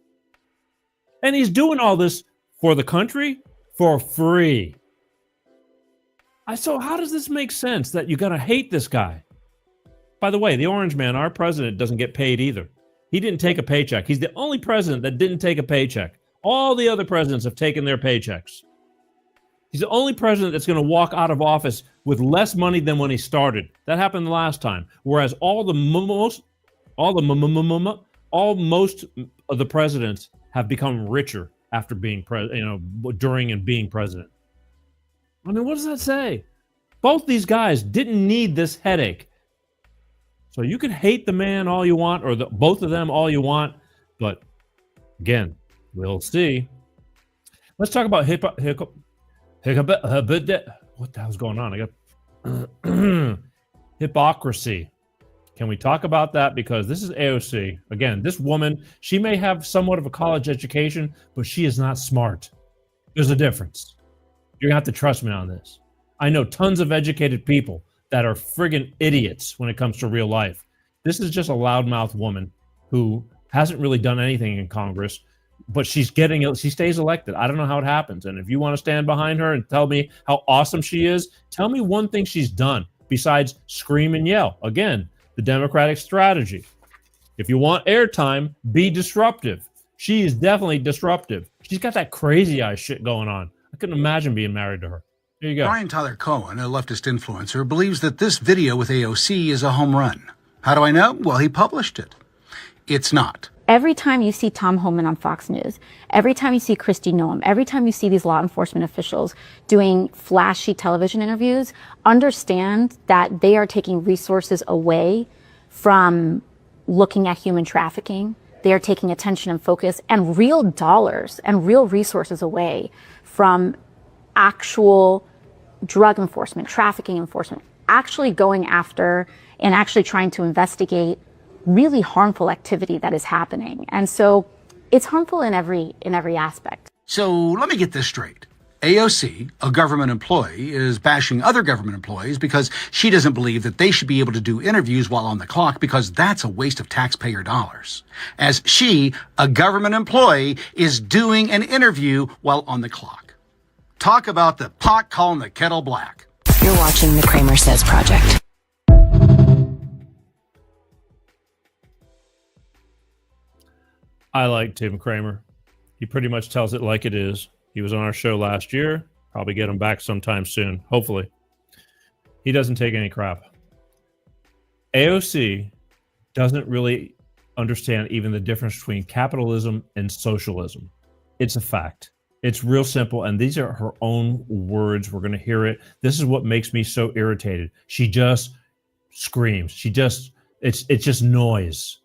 And he's doing all this for the country for free. So how does this make sense that you're going to hate this guy? By the way, the orange man, our president, doesn't get paid either. He didn't take a paycheck. He's the only president that didn't take a paycheck. All the other presidents have taken their paychecks. He's the only president that's going to walk out of office with less money than when he started. That happened the last time. Whereas most of the presidents have become richer after being during and being president. I mean, what does that say? Both these guys didn't need this headache. So you can hate the man all you want, or both of them all you want, but again, we'll see. Let's talk about what the hell's going on? I got hypocrisy. Can we talk about that? Because this is AOC. Again, this woman, she may have somewhat of a college education, but she is not smart. There's a difference. You're going to have to trust me on this. I know tons of educated people that are friggin' idiots when it comes to real life. This is just a loudmouth woman who hasn't really done anything in Congress, but she stays elected. I don't know how it happens. And if you want to stand behind her and tell me how awesome she is, tell me one thing she's done besides scream and yell. Again, the Democratic strategy. If you want airtime, be disruptive. She is definitely disruptive. She's got that crazy eye shit going on. I couldn't imagine being married to her. Here you go. Brian Tyler Cohen, a leftist influencer, believes that this video with AOC is a home run. How do I know? Well, he published it. It's not. Every time you see Tom Homan on Fox News, every time you see Kristi Noem, every time you see these law enforcement officials doing flashy television interviews, understand that they are taking resources away from looking at human trafficking. They are taking attention and focus and real dollars and real resources away from actual drug enforcement, trafficking enforcement, actually going after and actually trying to investigate really harmful activity that is happening. And so it's harmful in every aspect. So let me get this straight. AOC, a government employee, is bashing other government employees because she doesn't believe that they should be able to do interviews while on the clock because that's a waste of taxpayer dollars. As she, a government employee, is doing an interview while on the clock. Talk about the pot calling the kettle black. You're watching the Kramer Says Project. I like Tim Kramer. He pretty much tells it like it is. He was on our show last year. Probably get him back sometime soon, hopefully. He doesn't take any crap. AOC doesn't really understand even the difference between capitalism and socialism. It's a fact. It's real simple, and these are her own words. We're going to hear it. This is what makes me so irritated. She just screams. It's just noise.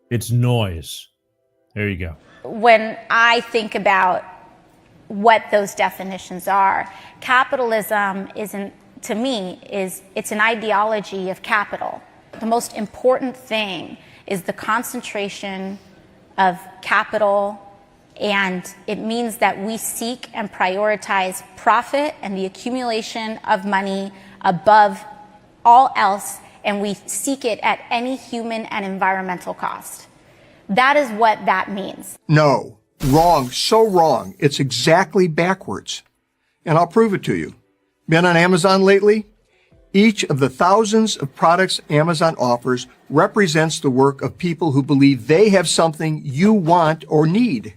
It's noise. There you go. When I think about what those definitions are, capitalism to me, it's an ideology of capital. The most important thing is the concentration of capital, and it means that we seek and prioritize profit and the accumulation of money above all else, and we seek it at any human and environmental cost. That is what that means. No, wrong, so wrong. It's exactly backwards. And I'll prove it to you. Been on Amazon lately? Each of the thousands of products Amazon offers represents the work of people who believe they have something you want or need.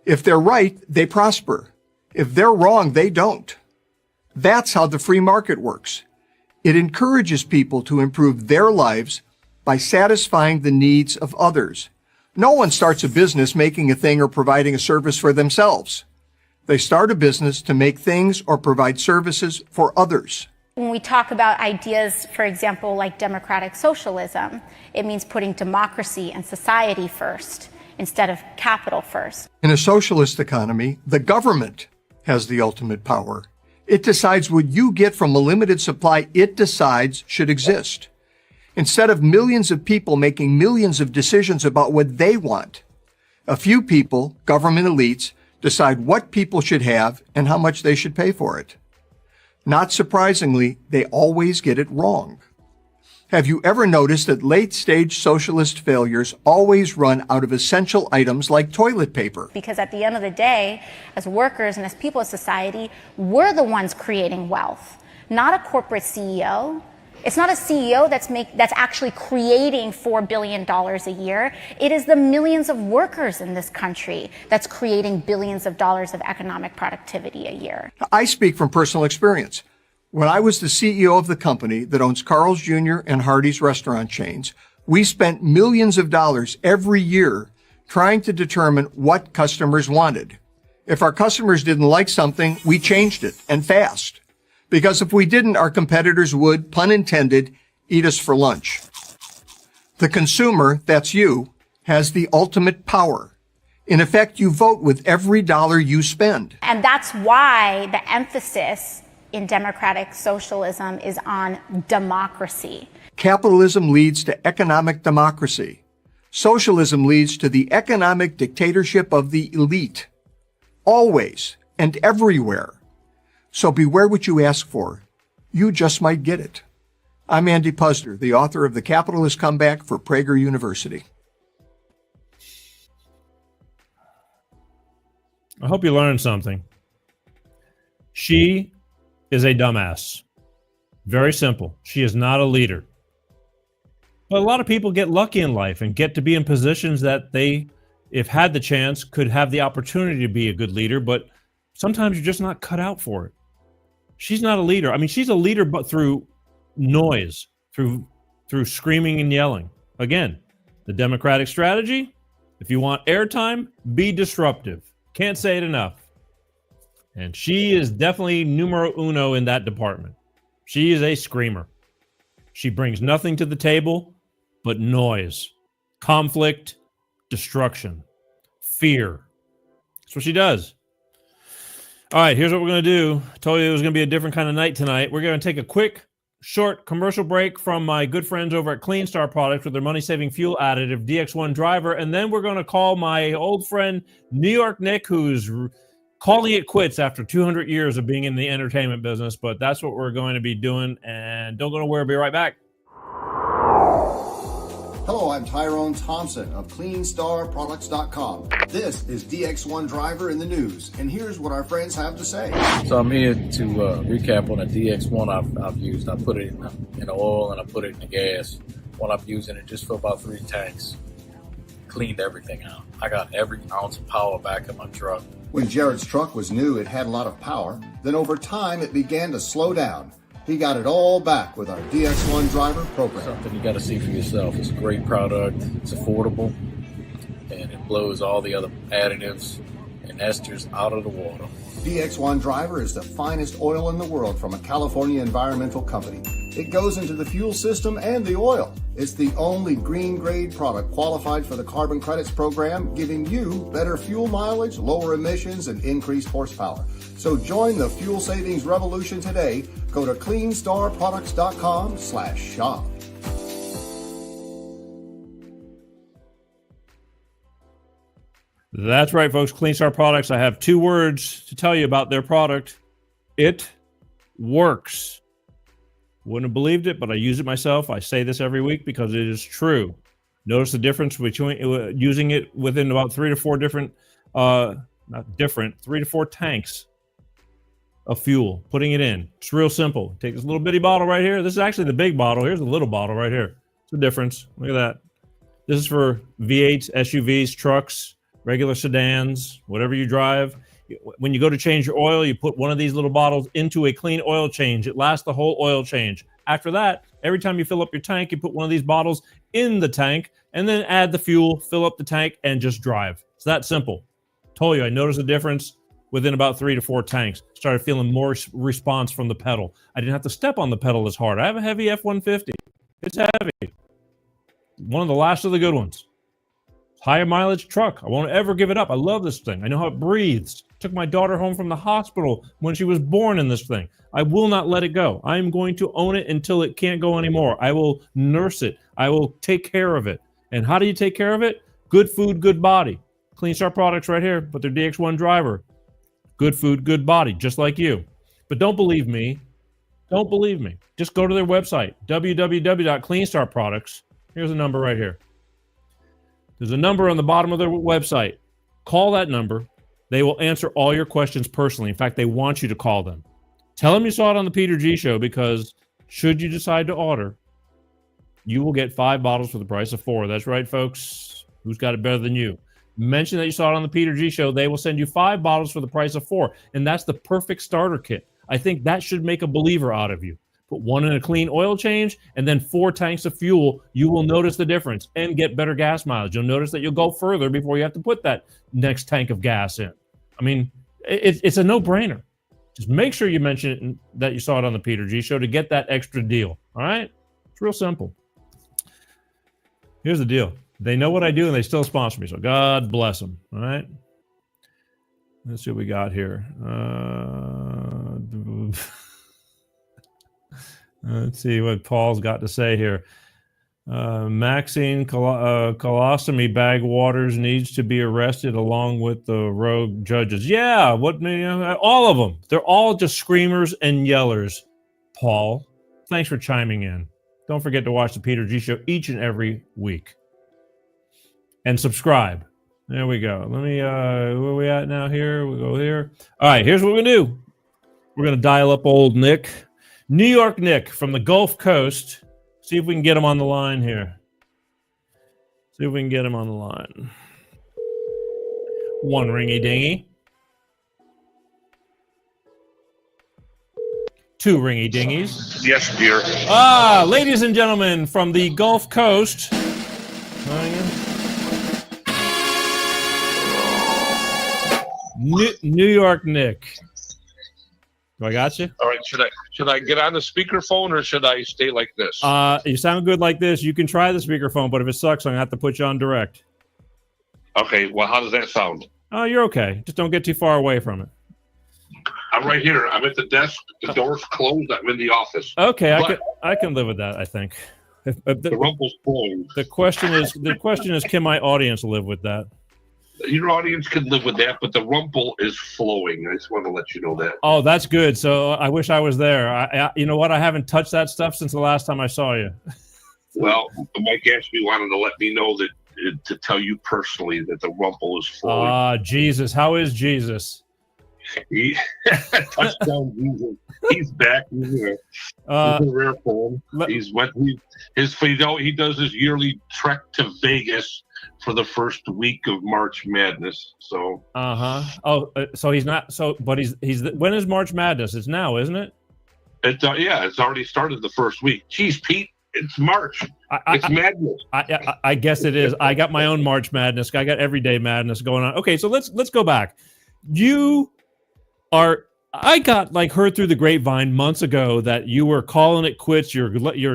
If they're right, they prosper. If they're wrong, they don't. That's how the free market works. It encourages people to improve their lives by satisfying the needs of others. No one starts a business making a thing or providing a service for themselves. They start a business to make things or provide services for others. When we talk about ideas, for example, like democratic socialism, it means putting democracy and society first instead of capital first. In a socialist economy, the government has the ultimate power. It decides what you get from a limited supply it decides should exist. Instead of millions of people making millions of decisions about what they want, a few people, government elites, decide what people should have and how much they should pay for it. Not surprisingly, they always get it wrong. Have you ever noticed that late-stage socialist failures always run out of essential items like toilet paper? Because at the end of the day, as workers and as people of society, we're the ones creating wealth, not a corporate CEO. It's not a CEO that's actually creating $4 billion a year. It is the millions of workers in this country that's creating billions of dollars of economic productivity a year. I speak from personal experience. When I was the CEO of the company that owns Carl's Jr. and Hardee's restaurant chains, we spent millions of dollars every year trying to determine what customers wanted. If our customers didn't like something, we changed it, and fast. Because if we didn't, our competitors would, pun intended, eat us for lunch. The consumer, that's you, has the ultimate power. In effect, you vote with every dollar you spend. And that's why the emphasis in democratic socialism is on democracy. Capitalism leads to economic democracy. Socialism leads to the economic dictatorship of the elite. Always and everywhere. So beware what you ask for. You just might get it. I'm Andy Puzder, the author of The Capitalist Comeback for Prager University. I hope you learned something. She is a dumbass. Very simple. She is not a leader. But a lot of people get lucky in life and get to be in positions that they, if had the chance, could have the opportunity to be a good leader, but sometimes you're just not cut out for it. She's not a leader. I mean, she's a leader, but through noise, through screaming and yelling. Again, the Democratic strategy, if you want airtime, be disruptive. Can't say it enough. And she is definitely numero uno in that department. She is a screamer. She brings nothing to the table but noise, conflict, destruction, fear. That's what she does. All right, here's what we're going to do. I told you it was going to be a different kind of night tonight. We're going to take a quick, short commercial break from my good friends over at Clean Star Products with their money-saving fuel additive DX1 driver, and then we're going to call my old friend New York Nick, who's calling it quits after 200 years of being in the entertainment business, but that's what we're going to be doing, and don't go nowhere. Be right back. Hello, I'm Tyrone Thompson of CleanStarProducts.com. This is DX1 Driver in the news, and here's what our friends have to say. So I'm here to recap on the DX1 I've used. I put it in oil and I put it in the gas. While I'm using it just for about 3 tanks. Cleaned everything out. I got every ounce of power back in my truck. When Jared's truck was new, it had a lot of power. Then over time, it began to slow down. He got it all back with our DX1 Driver program. Something you got to see for yourself. It's a great product. It's affordable. And it blows all the other additives and esters out of the water. DX1 Driver is the finest oil in the world from a California environmental company. It goes into the fuel system and the oil. It's the only green grade product qualified for the carbon credits program, giving you better fuel mileage, lower emissions, and increased horsepower. So join the fuel savings revolution today. Go to CleanStarProducts.com/shop. That's right, folks. Clean Star Products. I have 2 words to tell you about their product. It works. Wouldn't have believed it, but I use it myself. I say this every week because it is true. Notice the difference between using it within about 3 to 4 different, 3 to 4 tanks of fuel, putting it in. It's real simple. Take this little bitty bottle right here. This is actually the big bottle. Here's the little bottle right here. It's the difference. Look at that. This is for V8s, SUVs, trucks, regular sedans, whatever you drive. When you go to change your oil, you put one of these little bottles into a clean oil change. It lasts the whole oil change. After that, every time you fill up your tank, you put one of these bottles in the tank and then add the fuel, fill up the tank, and just drive. It's that simple. Told you, I noticed a difference within about 3 to 4 tanks. Started feeling more response from the pedal. I didn't have to step on the pedal as hard. I have a heavy F-150. It's heavy. One of the last of the good ones. Higher mileage truck. I won't ever give it up. I love this thing. I know how it breathes. Took my daughter home from the hospital when she was born in this thing. I will not let it go. I am going to own it until it can't go anymore. I will nurse it. I will take care of it. And how do you take care of it? Good food, good body. Clean Start products right here, but they're DX1 driver. Good food, good body, just like you. But don't believe me. Don't believe me. Just go to their website, www.cleanstartproducts. Here's a number right here. There's a number on the bottom of their website. Call that number. They will answer all your questions personally. In fact, they want you to call them. Tell them you saw it on the Peter G Show, because should you decide to order, you will get 5 bottles for the price of 4. That's right, folks. Who's got it better than you? Mention that you saw it on the Peter G Show. They will send you 5 bottles for the price of 4. And that's the perfect starter kit. I think that should make a believer out of you. Put 1 in a clean oil change and then 4 tanks of fuel. You will notice the difference and get better gas mileage. You'll notice that you'll go further before you have to put that next tank of gas in. I mean, it's a no-brainer. Just make sure you mention it that you saw it on the Peter G Show to get that extra deal. All right? It's real simple. Here's the deal. They know what I do and they still sponsor me. So God bless them. All right? Let's see what we got here. Let's see what Paul's got to say here. Maxine Colostomy Bag Waters needs to be arrested along with the rogue judges. Yeah, all of them. They're all just screamers and yellers. Paul, thanks for chiming in. Don't forget to watch the Peter G Show each and every week. And subscribe. There we go. Let me, where are we at now here? We'll go here. All right, here's what we're going to do. We're going to dial up old Nick. New York Nick from the Gulf Coast. See if we can get him on the line here. See if we can get him on the line. 1 ringy dingy. 2 ringy dingies. Yes, dear. Ladies and gentlemen from the Gulf Coast. New York Nick. I got you. All right. Should I get on the speakerphone or should I stay like this? You sound good like this. You can try the speakerphone, but if it sucks, I'm gonna have to put you on direct. Okay. Well, how does that sound? Oh, you're okay. Just don't get too far away from it. I'm right here. I'm at the desk. The door's closed. I'm in the office. Okay, I can live with that. I think. The rumple's flowing. The question is, can my audience live with that? Your audience can live with that, but the rumple is flowing. I just want to let you know that. Oh, that's good. So I wish I was there. I you know what? I haven't touched that stuff since the last time I saw you. Well, Mike Ashby wanted to let me know that to tell you personally that the rumple is flowing. Jesus. How is Jesus? Touchdown Jesus. He's back. He's here. He's a rare form. He does his yearly trek to Vegas for the first week of March Madness. So so he's not but he's when is March Madness? It's now, isn't it? It's already started the first week. Jeez, Pete, it's March. It's madness. I guess it is. I got my own March Madness. I got everyday madness going on. Okay, so let's go back. I got heard through the grapevine months ago that you were calling it quits. You're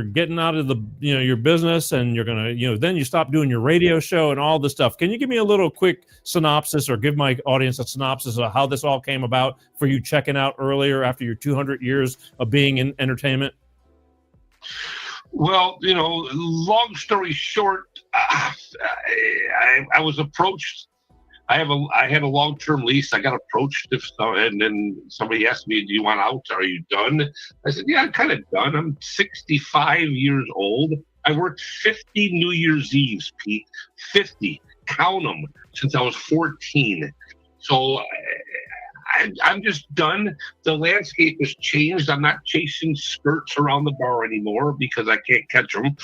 getting out of the your business, and you're gonna then you stop doing your radio show and all this stuff. Can you give me a little quick synopsis, or give my audience a synopsis of how this all came about for you checking out earlier after your 200 years of being in entertainment? Well, long story short, I was approached. I had a long-term lease. I got approached, and then somebody asked me, "Do you want out? Are you done?" I said, "Yeah, I'm kind of done. I'm 65 years old. I worked 50 New Year's Eves, Pete. 50, count them, since I was 14. So I'm just done. The landscape has changed. I'm not chasing skirts around the bar anymore because I can't catch them.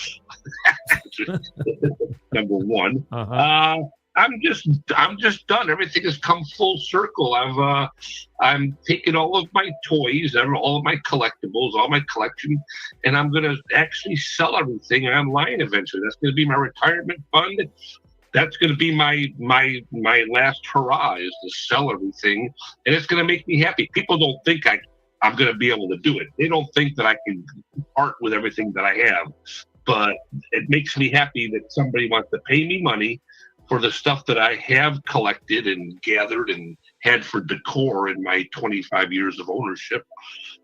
Number one. I'm just done. Everything has come full circle. I'm taking all of my toys, all of my collectibles, all my collection, and I'm going to actually sell everything online eventually. That's going to be my retirement fund. That's going to be my last hurrah, is to sell everything, and it's going to make me happy. People don't think I'm going to be able to do it. They don't think that I can part with everything that I have, but it makes me happy that somebody wants to pay me money for the stuff that I have collected and gathered and had for decor in my 25 years of ownership.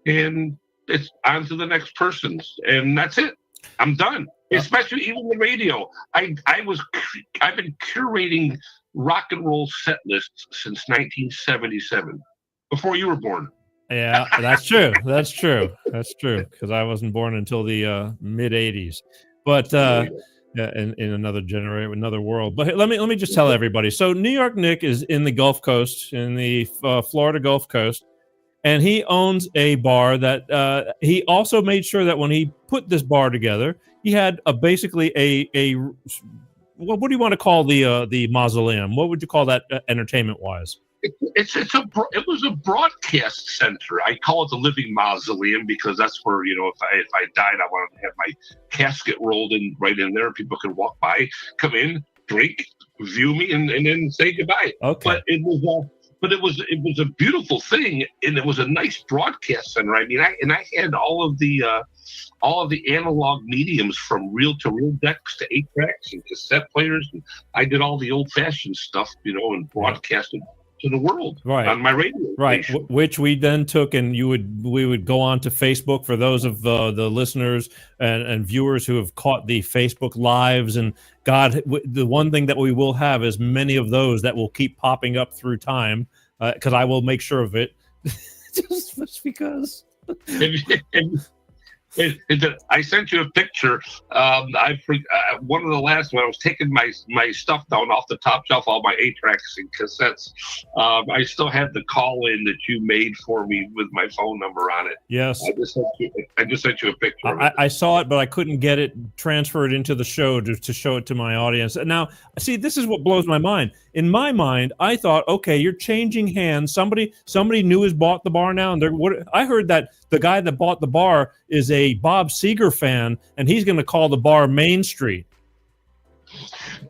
And it's on to the next person's, and that's it. I'm done. Especially even the radio. I've been curating rock and roll set lists since 1977, before you were born. Yeah, that's true. That's true. That's true. Because I wasn't born until the mid 80s. But yeah, in another generation, another world. But let me just tell everybody. So New York Nick is in the Gulf Coast, in the Florida Gulf Coast, and he owns a bar that he also made sure that when he put this bar together, he had basically a what do you want to call the mausoleum? What would you call that entertainment wise? It was a broadcast center. I call it the living mausoleum because that's where, if I died, I wanted to have my casket rolled in right in there. People could walk by, come in, drink, view me, and then say goodbye. Okay. But it was a beautiful thing, and it was a nice broadcast center. I mean, I had all of the analog mediums, from reel to reel decks to 8-tracks and cassette players, and I did all the old fashioned stuff, and broadcasted to the world on my radio station. Which we then took, and we would go on to Facebook for those of the listeners and viewers who have caught the Facebook lives. And God, the one thing that we will have is many of those that will keep popping up through time, because I will make sure of it. just because. I sent you a picture. One of the last, when I was taking my stuff down off the top shelf, all my 8-tracks and cassettes, I still had the call in that you made for me with my phone number on it. Yes. I just sent you a picture of it. I saw it, but I couldn't get it transferred into the show to show it to my audience. Now, see, this is what blows my mind. In my mind, I thought, okay, you're changing hands. Somebody new has bought the bar now, and I heard that the guy that bought the bar is a Bob Seger fan, and he's going to call the bar Main Street.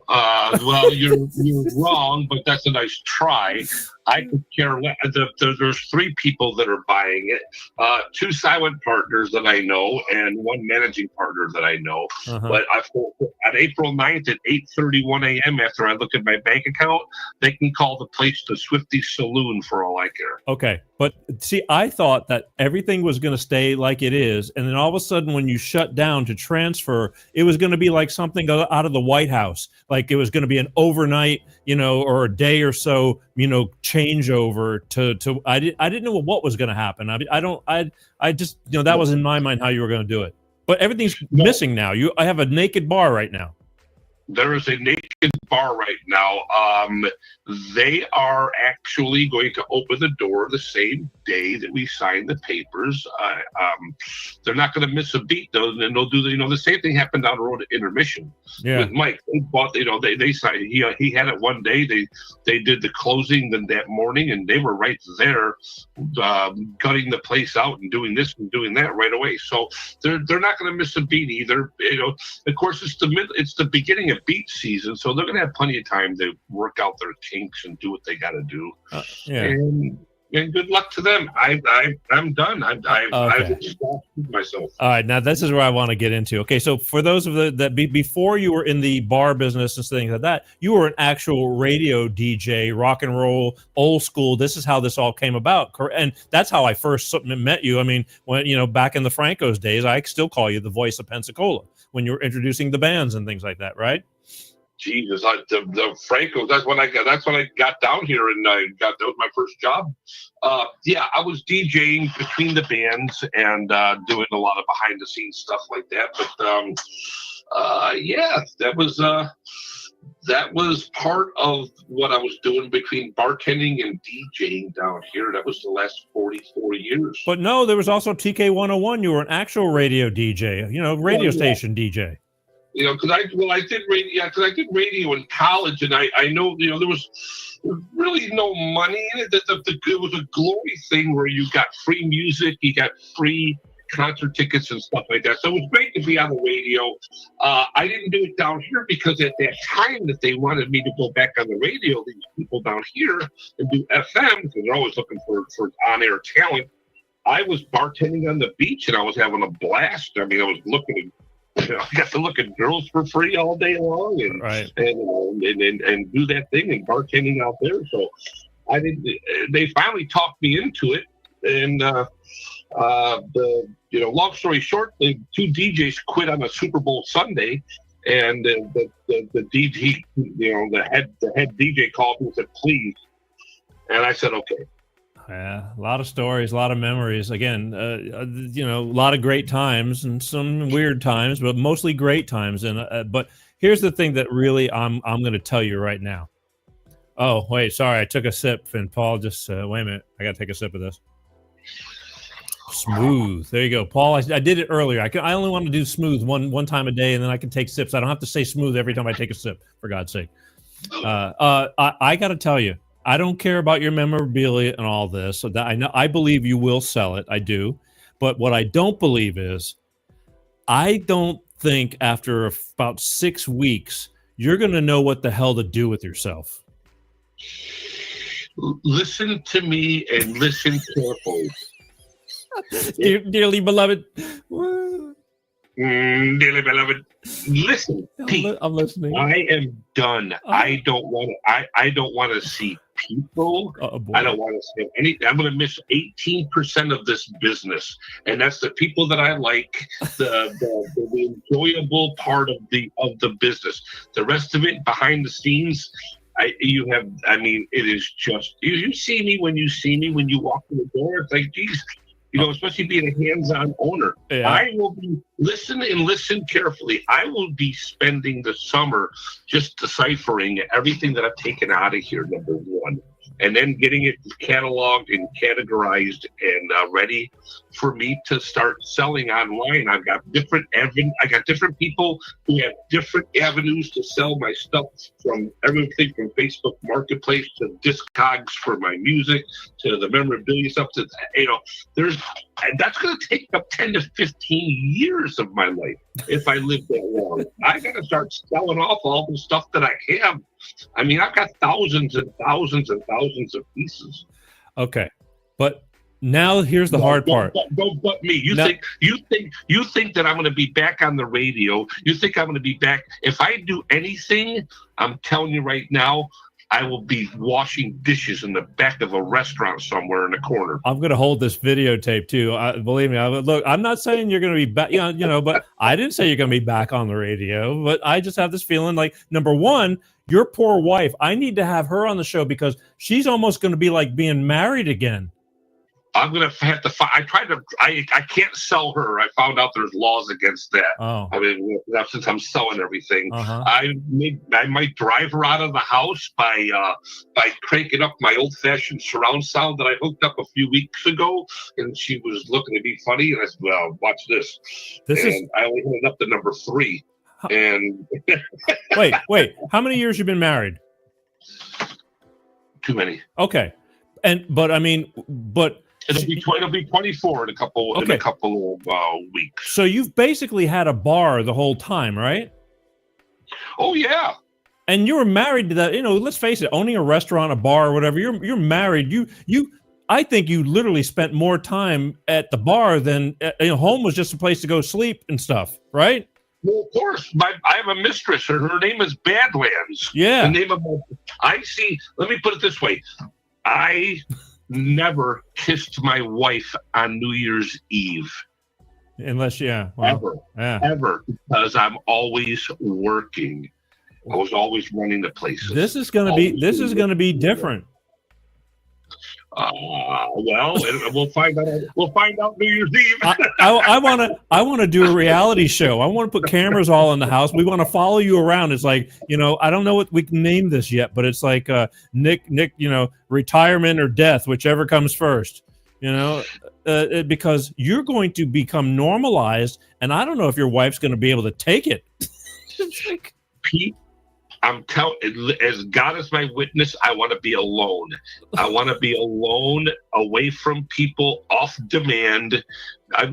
Well, you're wrong, but that's a nice try. I could care less. There's 3 people that are buying it, 2 silent partners that I know, and 1 managing partner that I know. But on April 9th at 8:31 a.m., after I look at my bank account, they can call the place the Swifty Saloon for all I care. Okay, but see, I thought that everything was going to stay like it is, and then all of a sudden, when you shut down to transfer, it was going to be like something out of the White House, like it was going to be an overnight, or a day or so, changeover to I didn't know what was going to happen. I just that was in my mind how you were going to do it, but everything's missing now. I have a naked bar right now. There is a naked bar right now. They are actually going to open the door the same day that we sign the papers. They're not going to miss a beat, though, and they'll do the same thing happened down the road at Intermission with Mike. They bought, they signed. He had it one day. They did the closing that morning, and they were right there, gutting the place out and doing this and doing that right away. So they're not going to miss a beat either. Of course, it's the beginning of beat season, so they're going to have plenty of time to work out their kinks and do what they got to do. And good luck to them. I'm done. I've exhausted myself. All right, now this is where I want to get into. Okay, so for those of that before you were in the bar business and things like that, you were an actual radio DJ, rock and roll, old school. This is how this all came about, and that's how I first met you. I mean, when back in the Franco's days, I still call you the voice of Pensacola when you were introducing the bands and things like that, right? Jesus, the Franco. That's when I got down here, and that was my first job. I was DJing between the bands and doing a lot of behind the scenes stuff like that. But that was that was part of what I was doing between bartending and DJing down here. That was the last 44 years. But no, there was also TK 101. You were an actual radio DJ, radio station DJ. Because I did radio. Yeah, because I did radio in college, and I know there was really no money in it. It was a glory thing where you got free music, you got free concert tickets and stuff like that. So it was great to be on the radio. I didn't do it down here because at that time that they wanted me to go back on the radio, these people down here and do FM, because they're always looking for on-air talent. I was bartending on the beach and I was having a blast. I mean, I was looking at, I got to look at girls for free all day long and and do that thing and bartending out there. So I didn't. They finally talked me into it, and long story short, the two DJs quit on a Super Bowl Sunday, and the DJ, the head DJ called me and said, "Please," and I said, "Okay." Yeah, a lot of stories, a lot of memories. Again, a lot of great times and some weird times, but mostly great times. And but here's the thing that really I'm going to tell you right now. Oh, wait, sorry, I took a sip, and Paul just wait a minute, I got to take a sip of this. Smooth. There you go, Paul. I did it earlier. I only want to do smooth one time a day, and then I can take sips. I don't have to say smooth every time I take a sip. For God's sake, I got to tell you. I don't care about your memorabilia and all this. So that I believe you will sell it. I do. But what I don't believe is I don't think after about 6 weeks, you're going to know what the hell to do with yourself. Listen to me and listen carefully. Dearly beloved. Dearly beloved, listen, Pete. I'm listening. I am done. I don't want to see people. I don't want to see anything. I'm going to miss 18% of this business, and that's the people that I like, the enjoyable part of the business. The rest of it behind the scenes. It is just you see me when you walk in the door. It's like, geez. Especially being a hands-on owner. Yeah. I will be listen carefully. I will be spending the summer just deciphering everything that I've taken out of here, number one, and then getting it cataloged and categorized and ready for me to start selling online. I got different people who have different avenues to sell my stuff, from everything from Facebook Marketplace to Discogs for my music to the memorabilia stuff. To that's going to take up 10 to 15 years of my life if I live that long. I got to start selling off all the stuff that I have. I mean, I've got thousands and thousands and thousands of pieces. Okay, but now here's the hard part. Don't but me. You think that I'm going to be back on the radio? You think I'm going to be back? If I do anything, I'm telling you right now, I will be washing dishes in the back of a restaurant somewhere in the corner. I'm going to hold this videotape too. Believe me. Look, I'm not saying you're going to be back, but I didn't say you're going to be back on the radio. But I just have this feeling like, number one, your poor wife, I need to have her on the show because she's almost going to be like being married again. I'm going to have to I can't sell her. I found out there's laws against that. Oh. I mean, since I'm selling everything, uh-huh. I might drive her out of the house by cranking up my old-fashioned surround sound that I hooked up a few weeks ago, and she was looking to be funny, and I said, well, watch this. I only hit up to number 3. And wait, how many years you been married? Too many. Okay. But it'll be 24 in a couple of weeks. So you've basically had a bar the whole time, right? Oh yeah. And you were married to that. Let's face it, owning a restaurant, a bar, or whatever. You're married. I think you literally spent more time at the bar than home was just a place to go sleep and stuff, right? Well, of course. I have a mistress, and her name is Badlands. Yeah. The name of let me put it this way. I never kissed my wife on New Year's Eve. Unless, ever, because I'm always working. I was always running the places. This is going to be different. Well, we'll find out. We'll find out New Year's Eve. I want to do a reality show. I want to put cameras all in the house. We want to follow you around. It's like, I don't know what we can name this yet, but it's like Nick, retirement or death, whichever comes first. Because you're going to become normalized, and I don't know if your wife's going to be able to take it. Pete, I'm telling, as God is my witness, I want to be alone. I want to be alone, away from people, off demand.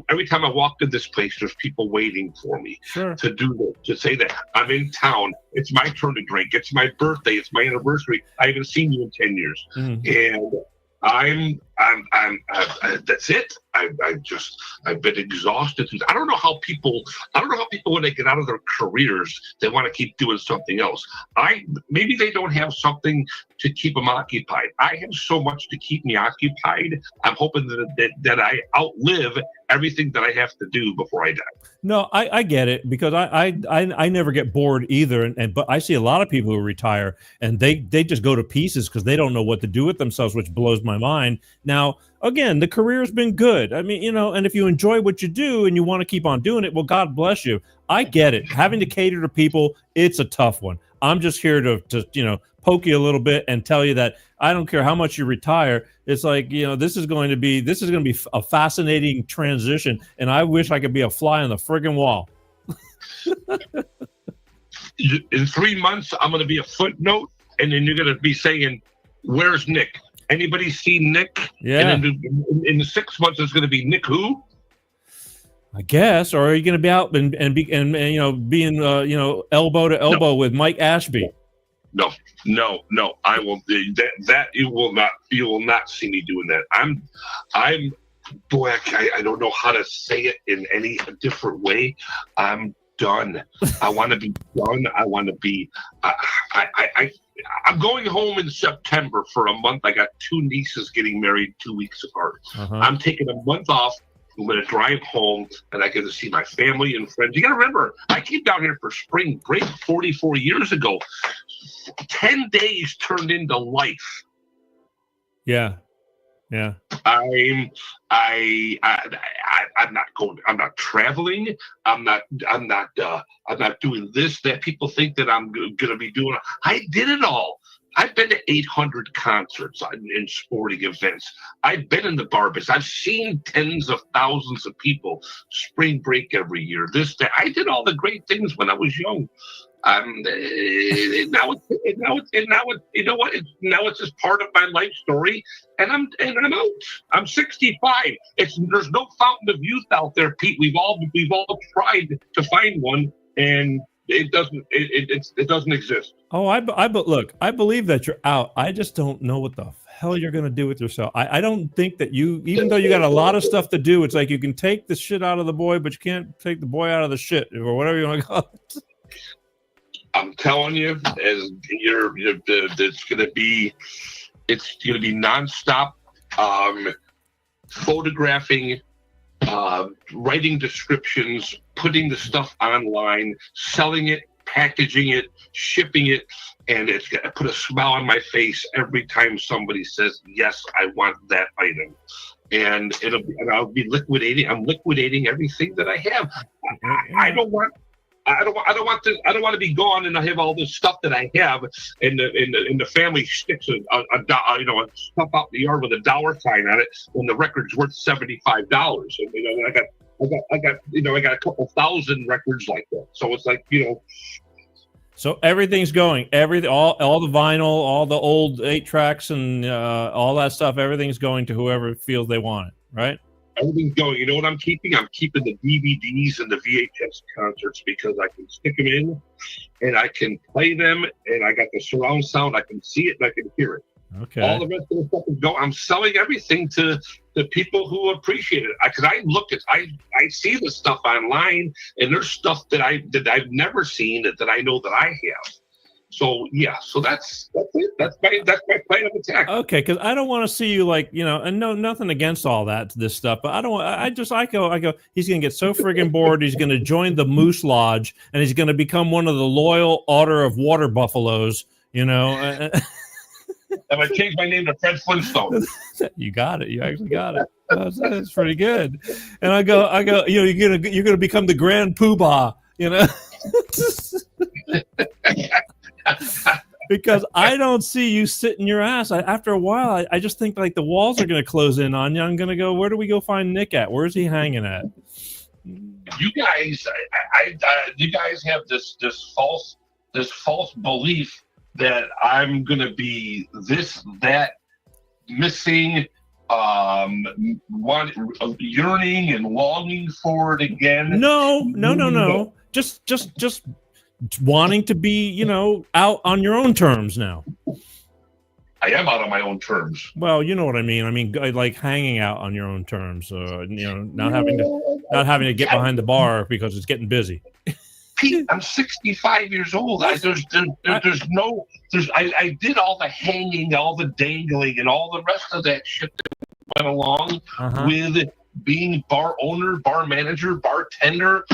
Every time I walk to this place, there's people waiting for me to do this, to say that I'm in town. It's my turn to drink. It's my birthday. It's my anniversary. I haven't seen you in 10 years. And I'm that's it. I've been exhausted. I don't know how people when they get out of their careers, they want to keep doing something else. Maybe they don't have something to keep them occupied. I have so much to keep me occupied. I'm hoping that I outlive everything that I have to do before I die. No, I get it, because I never get bored either, but I see a lot of people who retire and they just go to pieces because they don't know what to do with themselves, which blows my mind. Now, again, the career's been good. I mean, and if you enjoy what you do and you want to keep on doing it, well, God bless you. I get it. Having to cater to people, it's a tough one. I'm just here to poke you a little bit and tell you that I don't care how much you retire. It's like, this is going to be a fascinating transition, and I wish I could be a fly on the friggin' wall. In 3 months, I'm going to be a footnote, and then you're going to be saying, "Where's Nick? Anybody see Nick?" Yeah. And in the 6 months, it's going to be Nick who? I guess. Or are you going to be out and being elbow to elbow with Mike Ashby? No. I won't. That you will not see me doing that. I'm. Boy, I don't know how to say it in any different way. I'm done. I want to be done. I want to be. I'm going home in September for a month. I got 2 nieces getting married 2 weeks apart. I'm taking a month off. I'm going to drive home, and I get to see my family and friends. You got to remember, I came down here for spring break 44 years ago. 10 days turned into life. Yeah. I'm not going. I'm not traveling. I'm not doing this that people think that I'm going to be doing. I did it all. I've been to 800 concerts in sporting events. I've been in the bar business. I've seen tens of thousands of people spring break every year. I did all the great things when I was young. Now it's just part of my life story, and I'm out. I'm 65. There's no fountain of youth out there, Pete. We've all tried to find one, and it doesn't exist. Oh, look, I believe that you're out. I just don't know what the hell you're going to do with yourself. I don't think that even though you got a lot of stuff to do, it's like you can take the shit out of the boy, but you can't take the boy out of the shit, or whatever you want to call it. I'm telling you, it's going to be nonstop photographing, writing descriptions, putting the stuff online, selling it, packaging it, shipping it, and it's going to put a smile on my face every time somebody says, "Yes, I want that item." And I'll be liquidating. I'm liquidating everything that I have. I don't want to be gone, and I have all this stuff that I have, and the family sticks a stuff out in the yard with a dollar sign on it when the record's worth $75. And I got a couple thousand records like that. So it's like, So everything's going. All the vinyl, all the old 8 tracks, and all that stuff. Everything's going to whoever feels they want it, right? Everything's going. You know what I'm keeping? I'm keeping the DVDs and the VHS concerts, because I can stick them in and I can play them, and I got the surround sound. I can see it and I can hear it. Okay. All the rest of the stuff is going. I'm selling everything to the people who appreciate it. Because I see the stuff online, and there's stuff that I've never seen that I know that I have. So yeah, that's it. That's my plan of attack. Okay, because I don't want to see you and no, nothing against all this stuff, but I go. He's gonna get so friggin' bored. He's gonna join the Moose Lodge, and he's gonna become one of the loyal order of water buffaloes. I'm gonna change my name to Fred Flintstone. You got it. You actually got it. That's pretty good. And I go. You're gonna become the Grand Poobah. Because I don't see you sitting your ass. After a while, I just think like the walls are going to close in on you. I'm going to go, where do we go find Nick at? Where's he hanging at? You guys, you guys have this false belief that I'm going to be this, that, missing, yearning and longing for it again. No. Just wanting to be, out on your own terms now. I am out on my own terms. Well, you know what I mean. I mean, like hanging out on your own terms. Not having to get behind the bar because it's getting busy. Pete, I'm 65 years old. I did all the hanging, all the dangling, and all the rest of that shit that went along with being bar owner, bar manager, bartender,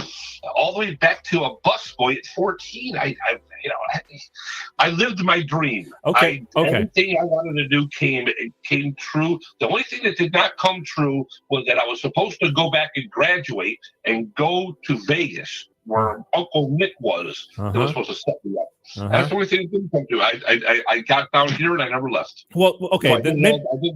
all the way back to a busboy at 14. I lived my dream. Okay. Everything I wanted to do came true. The only thing that did not come true was that I was supposed to go back and graduate and go to Vegas, where Uncle Nick was. That was supposed to set me up. That's the only thing that didn't come true. I got down here and I never left. Well, okay. So I did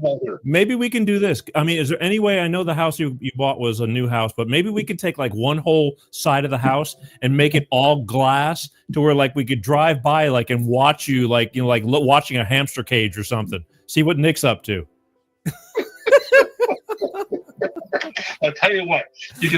well here. Maybe we can do this. I mean, is there any way? I know the house you bought was a new house, but maybe we could take like one whole side of the house and make it all glass to where like we could drive by like and watch you like watching a hamster cage or something. See what Nick's up to. I'll tell you what, you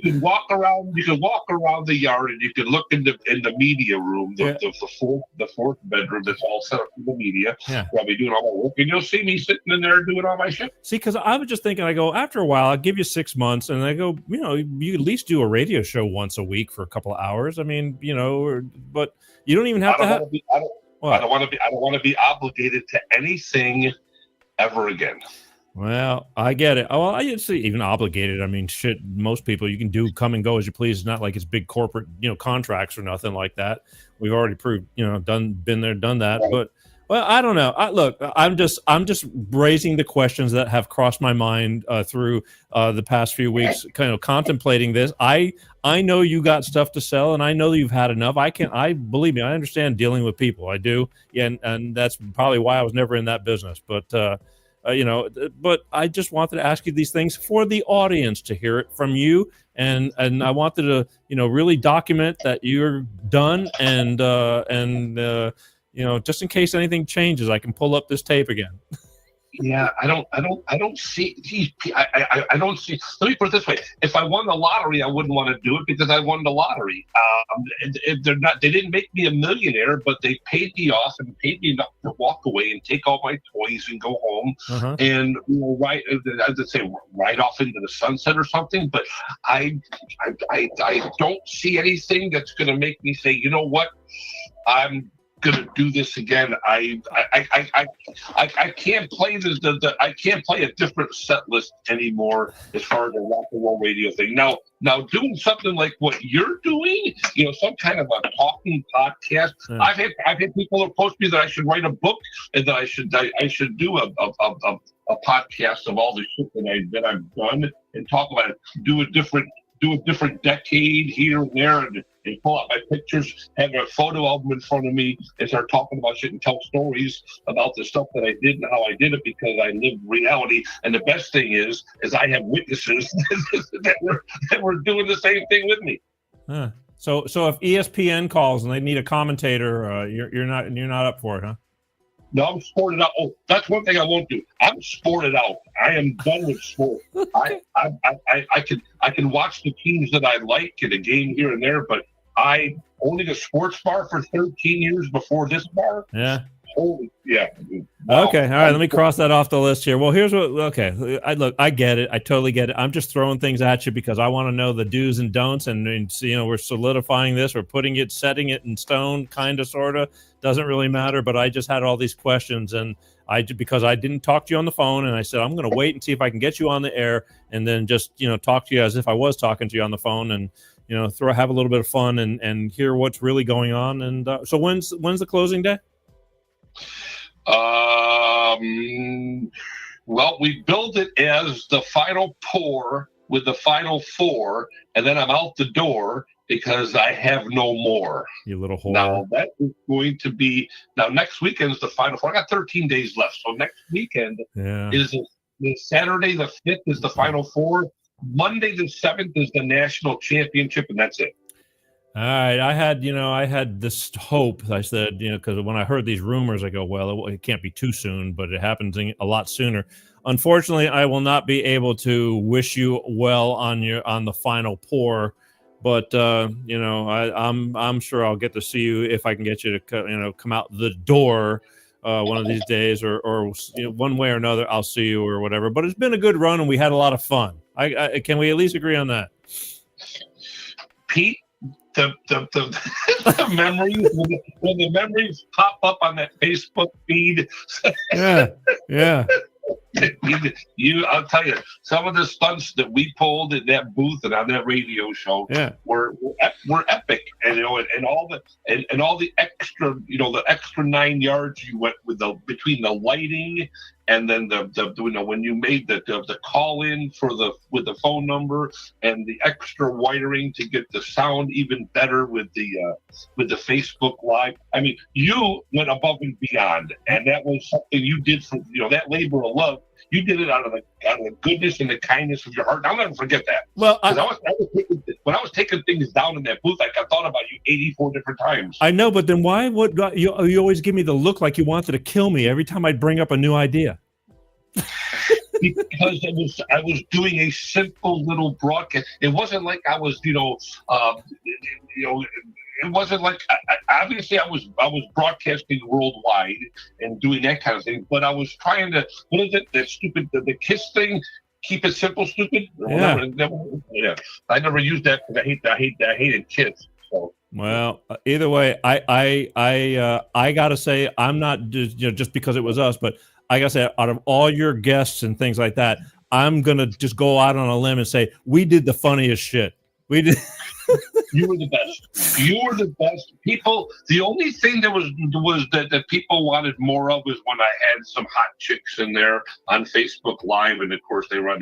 can walk around the yard and you can look in the media room, the fourth bedroom that's all set up for the media. Yeah. Where I'll be doing all my work, and you'll see me sitting in there doing all my shit. See, because I was just thinking, I go, after a while, I'll give you 6 months, and I go, you at least do a radio show once a week for a couple of hours. I mean, but you don't even have to have. I don't want to be obligated to anything ever again. Well, I get it. Oh, I see, even obligated. I mean, shit, most people you can do come and go as you please. It's not like it's big corporate, contracts or nothing like that. We've already proved, been there, done that. But well, I don't know. I'm just raising the questions that have crossed my mind through the past few weeks, kind of contemplating this. I know you got stuff to sell, and I know that you've had enough. Believe me, I understand dealing with people. I do, and that's probably why I was never in that business. But but I just wanted to ask you these things for the audience to hear it from you, and I wanted to, really document that you're done, and just in case anything changes, I can pull up this tape again. Yeah, I don't see. Geez, I don't see. Let me put it this way: if I won the lottery, I wouldn't want to do it because I won the lottery. They didn't make me a millionaire, but they paid me off and paid me enough to walk away and take all my toys and go home and ride off into the sunset or something. But I don't see anything that's going to make me say, you know what, I'm gonna do this again. I can't play I can't play a different set list anymore as far as the rock and roll radio thing. Now doing something like what you're doing, some kind of a talking podcast. Yeah. I've had people approach me that I should write a book and that I should do a podcast of all the shit that I've done and talk about it. Do a different decade here and there and pull out my pictures, have a photo album in front of me and start talking about shit and tell stories about the stuff that I did and how I did it because I lived reality. And the best thing is I have witnesses that were doing the same thing with me. Huh. So if ESPN calls and they need a commentator, you're not up for it, huh? No, I'm sported out. Oh, that's one thing I won't do. I'm sported out. I am done with sport. I can watch the teams that I like in a game here and there, but I owning a sports bar for 13 years before this bar. Yeah. Holy, yeah. Wow. Okay. All right. Let me cross that off the list here. Well, here's what. Okay. I get it. I totally get it. I'm just throwing things at you because I want to know the do's and don'ts, and we're solidifying this. We're setting it in stone, kind of, sort of. Doesn't really matter. But I just had all these questions, and because I didn't talk to you on the phone, and I said I'm going to wait and see if I can get you on the air, and then just talk to you as if I was talking to you on the phone, and have a little bit of fun and hear what's really going on. And so when's the closing day? Well, we build it as the final pour with the final four, and then I'm out the door because I have no more. You little whore. Now, that is going to be... Now, next weekend is the final four. I got 13 days left. So next weekend is Saturday the 5th is the final four. Monday the 7th is the national championship, and that's it. All right. I had this hope. I said, because when I heard these rumors, I go, well, it can't be too soon, but it happens a lot sooner. Unfortunately, I will not be able to wish you well on the final pour, but I'm sure I'll get to see you if I can get you to come out the door one of these days, or one way or another. I'll see you or whatever. But it's been a good run, and we had a lot of fun. Can we at least agree on that, Pete? The memories when the memories pop up on that Facebook feed. Yeah. I'll tell you, some of the stunts that we pulled in that booth and on that radio show were epic, and all the extra, the extra 9 yards you went with between the lighting and then the when you made the call in with the phone number and the extra wiring to get the sound even better with the Facebook Live. I mean, you went above and beyond, and that was something you did for that labor of love. You did it out of the goodness and the kindness of your heart. I'll never forget that. Well, when I was taking things down in that booth, I thought about you 84 different times. I know, but then why would you always give me the look like you wanted to kill me every time I'd bring up a new idea? Because I was doing a simple little broadcast. It wasn't like I was, it wasn't like obviously I was broadcasting worldwide and doing that kind of thing, but I was trying to, what is it, that stupid the KISS thing, keep it simple, stupid. Yeah. I never used that because I hated KISS. So. Well, either way, I gotta say, I'm not just because it was us, but I gotta say, out of all your guests and things like that, I'm gonna just go out on a limb and say we did the funniest shit. We did. You were the best. You were the best. People, the only thing that was that people wanted more of was when I had some hot chicks in there on Facebook Live, and of course they run,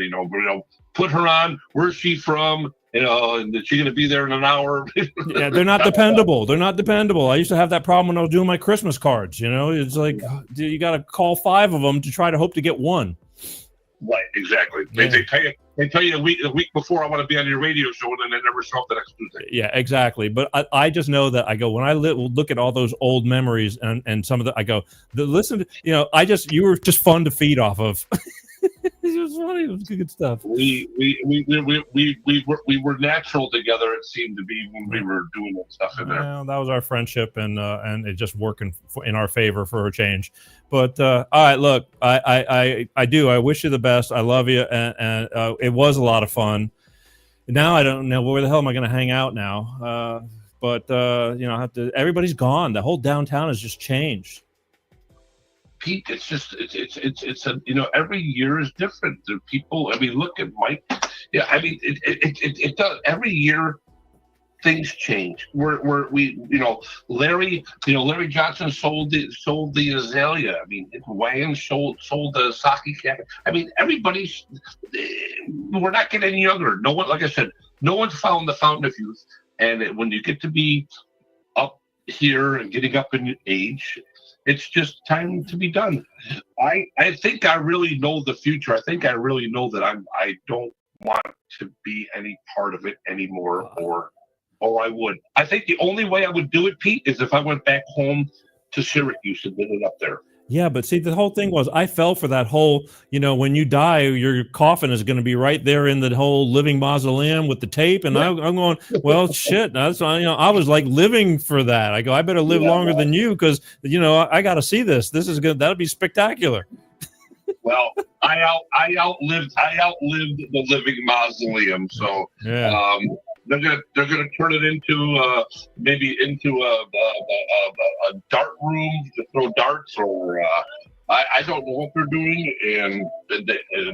put her on. Where's she from? And is she going to be there in an hour? Yeah, they're not dependable. They're not dependable. I used to have that problem when I was doing my Christmas cards. It's like you got to call 5 of them to try to hope to get one. Right, exactly. Yeah. They tell you a week before I want to be on your radio show, and then they never show up the next Tuesday. Yeah, exactly. But I just know that I go when I look at all those old memories and some of the I go listen to you were just fun to feed off of. It was funny. It was good stuff. We were natural together. It seemed to be when we were doing that stuff in there. Well, that was our friendship, and it just working in our favor for a change. But all right, look, I do. I wish you the best. I love you, and it was a lot of fun. Now I don't know where the hell am I going to hang out now. But I have to. Everybody's gone. The whole downtown has just changed. Pete, it's just every year is different. The people, look at Mike. Yeah, it does. Every year things change. Larry Johnson sold the Azalea. Wayne sold the Saki Cat. Everybody's. We're not getting any younger. No one, like I said, no one's found the fountain of youth. And when you get to be up here and getting up in age, it's just time to be done. I think I really know the future. I think I really know that I don't want to be any part of it anymore, or I would. I think the only way I would do it, Pete, is if I went back home to Syracuse and did it up there. Yeah, but see, the whole thing was I fell for that whole, when you die, your coffin is going to be right there in the whole living mausoleum with the tape. And I'm going, well, shit. That's I was like living for that. I go, I better live longer than you because, I got to see this. This is good. That'll be spectacular. Well, I outlived the living mausoleum. So yeah. They're gonna turn it into maybe into a dart room to throw darts, or I don't know what they're doing. And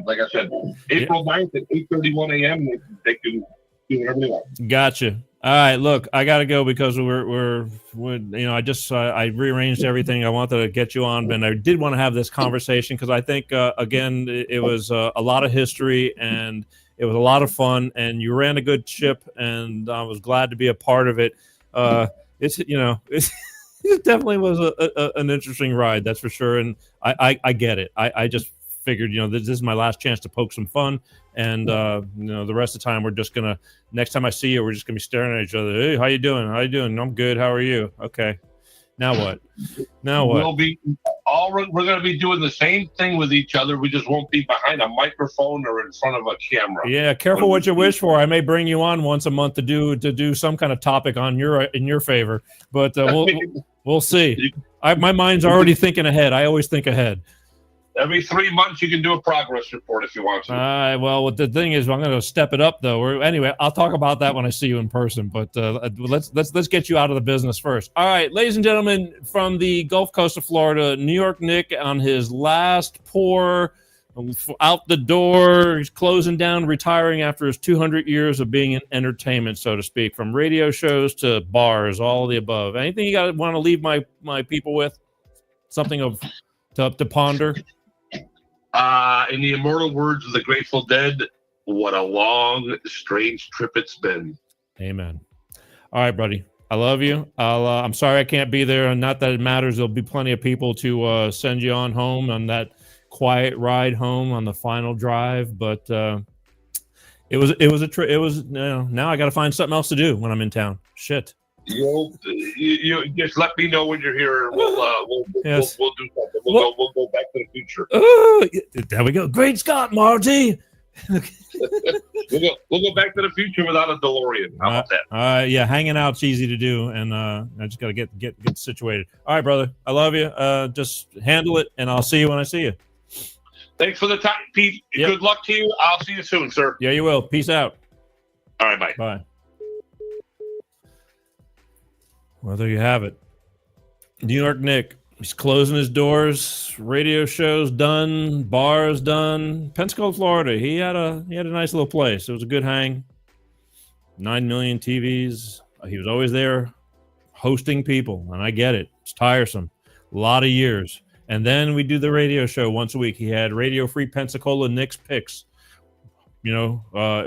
like I said, April 9th at 8:31 a.m. They can do whatever they want. Gotcha. All right, look, I got to go because we're I rearranged everything. I wanted to get you on, but I did want to have this conversation because I think again it was a lot of history and it was a lot of fun, and you ran a good ship, and I was glad to be a part of it. It definitely was an interesting ride, that's for sure, and I get it. I just figured, this is my last chance to poke some fun, and the rest of the time we're just gonna. Next time I see you, we're just gonna be staring at each other. Hey, how you doing? How you doing? I'm good. How are you? Okay. Now what? We're going to be doing the same thing with each other. We just won't be behind a microphone or in front of a camera. Yeah, careful what you wish for. I may bring you on once a month to do some kind of topic in your favor, but we'll see. My mind's already thinking ahead. I always think ahead. Every 3 months, you can do a progress report if you want to. Well, the thing is, I'm going to step it up, though. Anyway, I'll talk about that when I see you in person. But let's get you out of the business first. All right, ladies and gentlemen, from the Gulf Coast of Florida, New York Nick on his last pour out the door. He's closing down, retiring after his 200 years of being in entertainment, so to speak, from radio shows to bars, all the above. Anything you want to leave my people with? Something to ponder. In the immortal words of the Grateful Dead, what a long, strange trip it's been. Amen. All right, buddy. I love you. I'm sorry I can't be there, and not that it matters. There'll be plenty of people to send you on home on that quiet ride home on the final drive. But it was a trip. It was now I got to find something else to do when I'm in town. Shit. You just let me know when you're here. We'll do something. We'll go back to the future. There we go. Great Scott, Marty. We'll go back to the future without a DeLorean. How about that? Yeah, hanging out's easy to do, and I just got to get situated. All right, brother. I love you. Just handle it, and I'll see you when I see you. Thanks for the time, Pete. Yep. Good luck to you. I'll see you soon, sir. Yeah, you will. Peace out. All right, bye. Bye. Well, there you have it. New York Nick. He's closing his doors. Radio shows done. Bars done. Pensacola, Florida. He had a nice little place. It was a good hang. 9 million TVs. He was always there hosting people, and I get it. It's tiresome. A lot of years. And then we do the radio show once a week. He had Radio Free Pensacola Nick's Picks,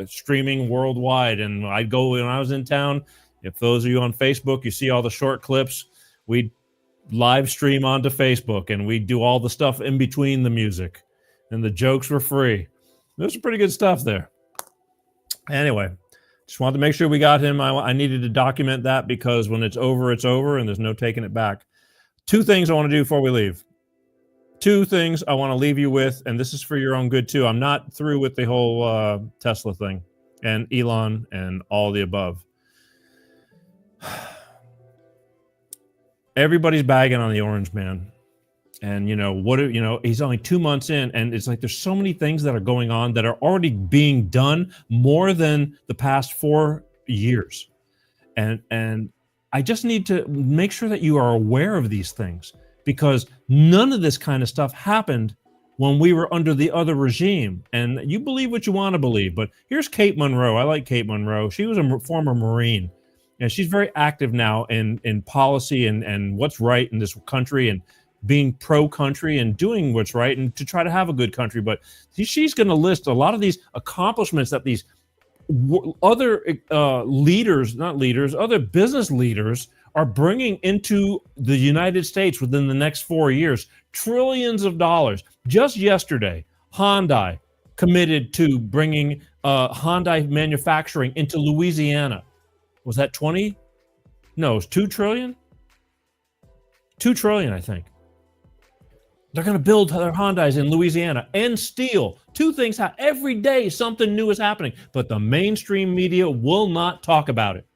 streaming worldwide. And I'd go when I was in town. If those of you on Facebook, you see all the short clips, we'd live stream onto Facebook, and we'd do all the stuff in between the music. And the jokes were free. There's some pretty good stuff there. Anyway, just wanted to make sure we got him. I needed to document that because when it's over, and there's no taking it back. 2 things I want to do before we leave. 2 things I want to leave you with, and this is for your own good, too. I'm not through with the whole Tesla thing and Elon and all the above. Everybody's bagging on the orange man, and he's only 2 months in, and it's like there's so many things that are going on that are already being done more than the past 4 years, and I just need to make sure that you are aware of these things, because none of this kind of stuff happened when we were under the other regime. And you believe what you want to believe, but here's Kate Monroe. I like Kate Monroe. She was a former Marine. And she's very active now in policy and what's right in this country, and being pro-country and doing what's right and to try to have a good country. But she's going to list a lot of these accomplishments that these other other business leaders are bringing into the United States within the next 4 years. Trillions of dollars. Just yesterday, Hyundai committed to bringing Hyundai manufacturing into Louisiana. Was that 20? No, it was 2 trillion? 2 trillion, I think. They're going to build their Hyundais in Louisiana and steel. 2 things. Every day something new is happening, but the mainstream media will not talk about it.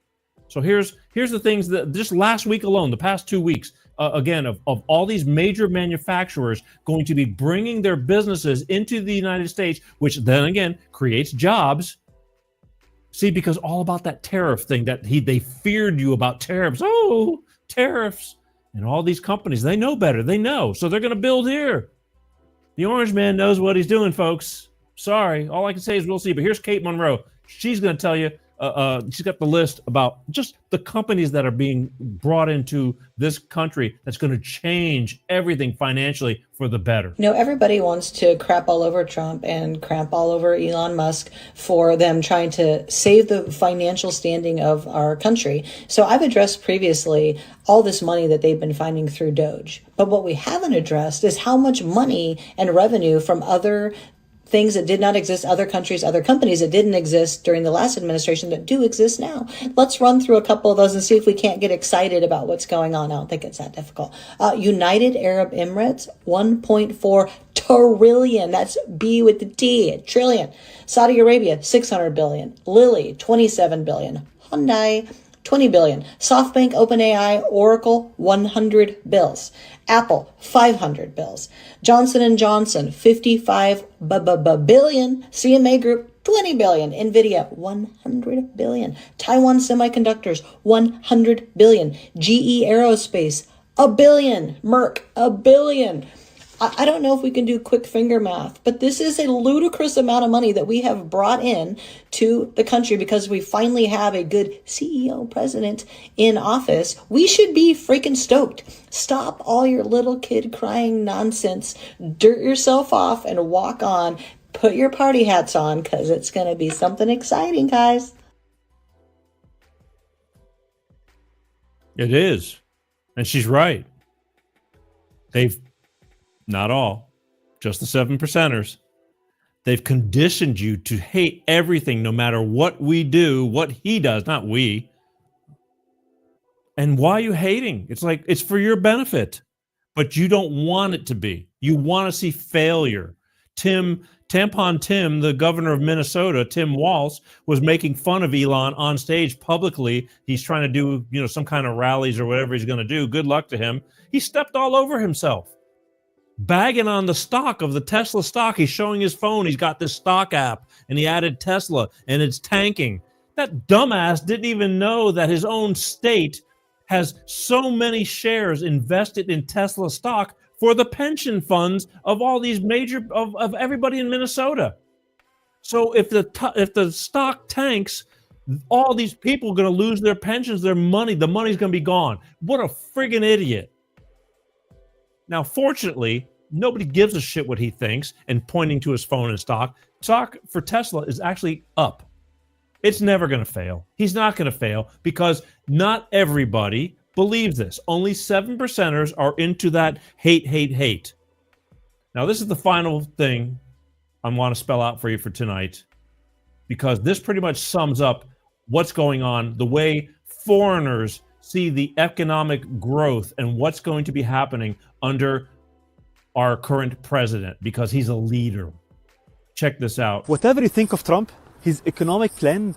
So here's the things that just last week alone, the past 2 weeks, again, of all these major manufacturers going to be bringing their businesses into the United States, which then again creates jobs. See, because all about that tariff thing that they feared you about tariffs. Oh, tariffs. And all these companies, they know better. They know. So they're going to build here. The orange man knows what he's doing, folks. Sorry. All I can say is we'll see. But here's Kate Monroe. She's going to tell you she's got the list about just the companies that are being brought into this country that's going to change everything financially for the better. You know, everybody wants to crap all over Trump and crap all over Elon Musk for them trying to save the financial standing of our country. So I've addressed previously all this money that they've been finding through Doge. But what we haven't addressed is how much money and revenue from other things that did not exist, other countries, other companies that didn't exist during the last administration that do exist now. Let's run through a couple of those and see if we can't get excited about what's going on. I don't think it's that difficult. United Arab Emirates, 1.4 trillion. That's B with the T, trillion. Saudi Arabia, 600 billion. Lilly, 27 billion. Hyundai, 20 billion. SoftBank, OpenAI, Oracle, 100 bills. Apple, 500 bills. Johnson & Johnson, 55 billion. CMA Group, 20 billion. NVIDIA, 100 billion. Taiwan Semiconductors, 100 billion. GE Aerospace, $1 billion. Merck, $1 billion. I don't know if we can do quick finger math, but this is a ludicrous amount of money that we have brought in to the country because we finally have a good CEO president in office. We should be freaking stoked. Stop all your little kid crying nonsense. Dirt yourself off and walk on. Put your party hats on because it's going to be something exciting, guys. It is. And she's right. Not all, just the 7%ers. They've conditioned you to hate everything, no matter what we do, what he does, not we. And why are you hating? It's like, it's for your benefit, but you don't want it to be. You want to see failure. Tampon Tim, the governor of Minnesota, Tim Walz, was making fun of Elon on stage publicly. He's trying to do, some kind of rallies or whatever he's going to do. Good luck to him. He stepped all over himself. Bagging on the stock of the Tesla stock. He's showing his phone. He's got this stock app and he added Tesla and it's tanking. That dumbass didn't even know that his own state has so many shares invested in Tesla stock for the pension funds of all these major of everybody in Minnesota. So if the stock tanks, all these people are going to lose their pensions, their money. The money's going to be gone. What a friggin' idiot. Now, fortunately, nobody gives a shit what he thinks and pointing to his phone and stock. Stock for Tesla is actually up. It's never going to fail. He's not going to fail because not everybody believes this. Only 7%ers are into that hate. Now, this is the final thing I want to spell out for you for tonight because this pretty much sums up what's going on, the way foreigners see the economic growth and what's going to be happening under our current president because he's a leader. Check this out. Whatever you think of Trump, his economic plan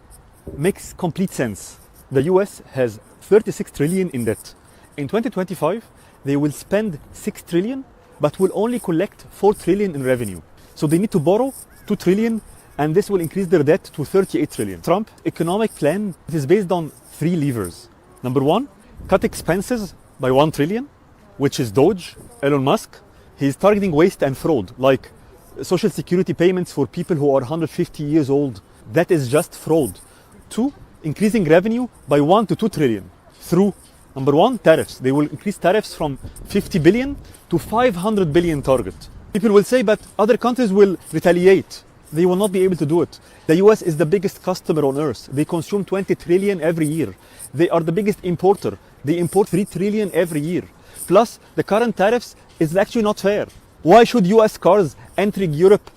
makes complete sense. The US has 36 trillion in debt. In 2025, they will spend 6 trillion, but will only collect 4 trillion in revenue. So they need to borrow 2 trillion, and this will increase their debt to 38 trillion. Trump's economic plan is based on 3 levers. Number 1, cut expenses by 1 trillion, which is Doge, Elon Musk. He's targeting waste and fraud, like social security payments for people who are 150 years old. That is just fraud. 2, increasing revenue by 1 to 2 trillion through, number 1, tariffs. They will increase tariffs from 50 billion to 500 billion target. People will say, but other countries will retaliate. They will not be able to do it. The US is the biggest customer on earth. They consume 20 trillion every year. They are the biggest importer. They import 3 trillion every year. Plus, the current tariffs is actually not fair. Why should US cars entering Europe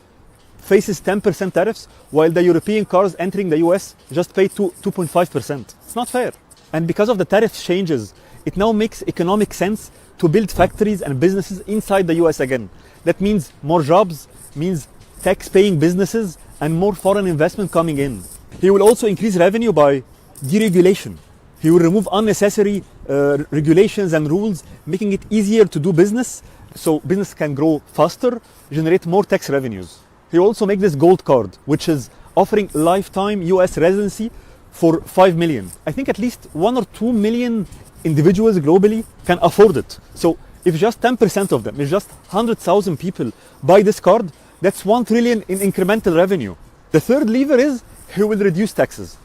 faces 10% tariffs while the European cars entering the US just pay 2.5%? It's not fair. And because of the tariff changes, it now makes economic sense to build factories and businesses inside the US again. That means more jobs, means tax-paying businesses and more foreign investment coming in. He will also increase revenue by deregulation. He will remove unnecessary regulations and rules, making it easier to do business so business can grow faster, generate more tax revenues. He also make this gold card, which is offering lifetime US residency for 5 million. I think at least 1 or 2 million individuals globally can afford it. So if just 10% of them, if just 100,000 people buy this card, that's 1 trillion in incremental revenue. The third lever is he will reduce taxes.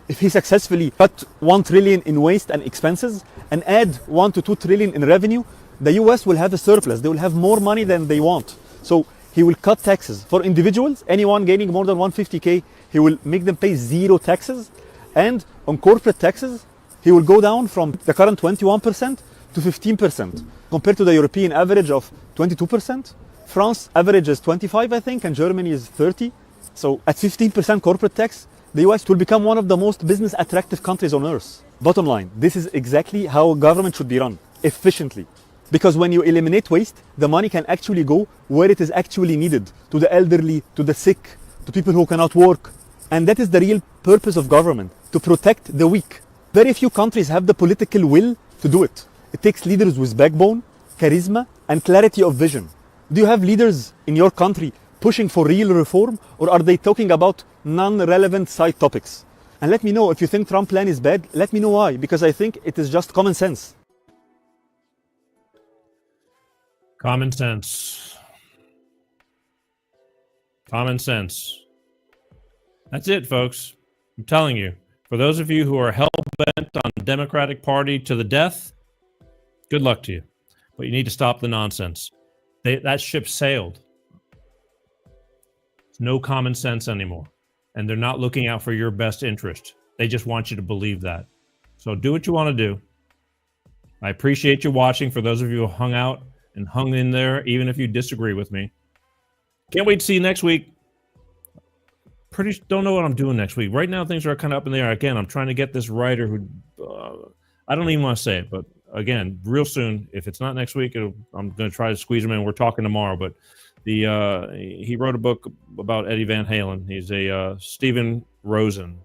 if he successfully cut 1 trillion in waste and expenses and add 1 to 2 trillion in revenue, the US will have a surplus. They will have more money than they want. So he will cut taxes. For individuals, anyone gaining more than 150K, he will make them pay 0 taxes. And on corporate taxes, he will go down from the current 21% to 15%, compared to the European average of 22%. France average is 25, I think, and Germany is 30. So at 15% corporate tax, the US will become one of the most business attractive countries on earth. Bottom line, this is exactly how a government should be run, efficiently. Because when you eliminate waste, the money can actually go where it is actually needed, to the elderly, to the sick, to people who cannot work. And that is the real purpose of government, to protect the weak. Very few countries have the political will to do it. It takes leaders with backbone, charisma, and clarity of vision. Do you have leaders in your country pushing for real reform, or are they talking about non-relevant side topics? And let me know if you think Trump's plan is bad, let me know why, because I think it is just common sense. Common sense. Common sense. That's it, folks. I'm telling you. For those of you who are hell-bent on the Democratic Party to the death, good luck to you. But you need to stop the nonsense. That ship sailed. There's no common sense anymore. And they're not looking out for your best interest. They just want you to believe that. So do what you want to do. I appreciate you watching. For those of you who hung out and hung in there, even if you disagree with me. Can't wait to see you next week. Don't know what I'm doing next week. Right now, things are kind of up in the air. Again, I'm trying to get this writer who, I don't even want to say it, but again, real soon, if it's not next week, I'm going to try to squeeze him in. We're talking tomorrow, but he wrote a book about Eddie Van Halen. He's a Steven Rosen.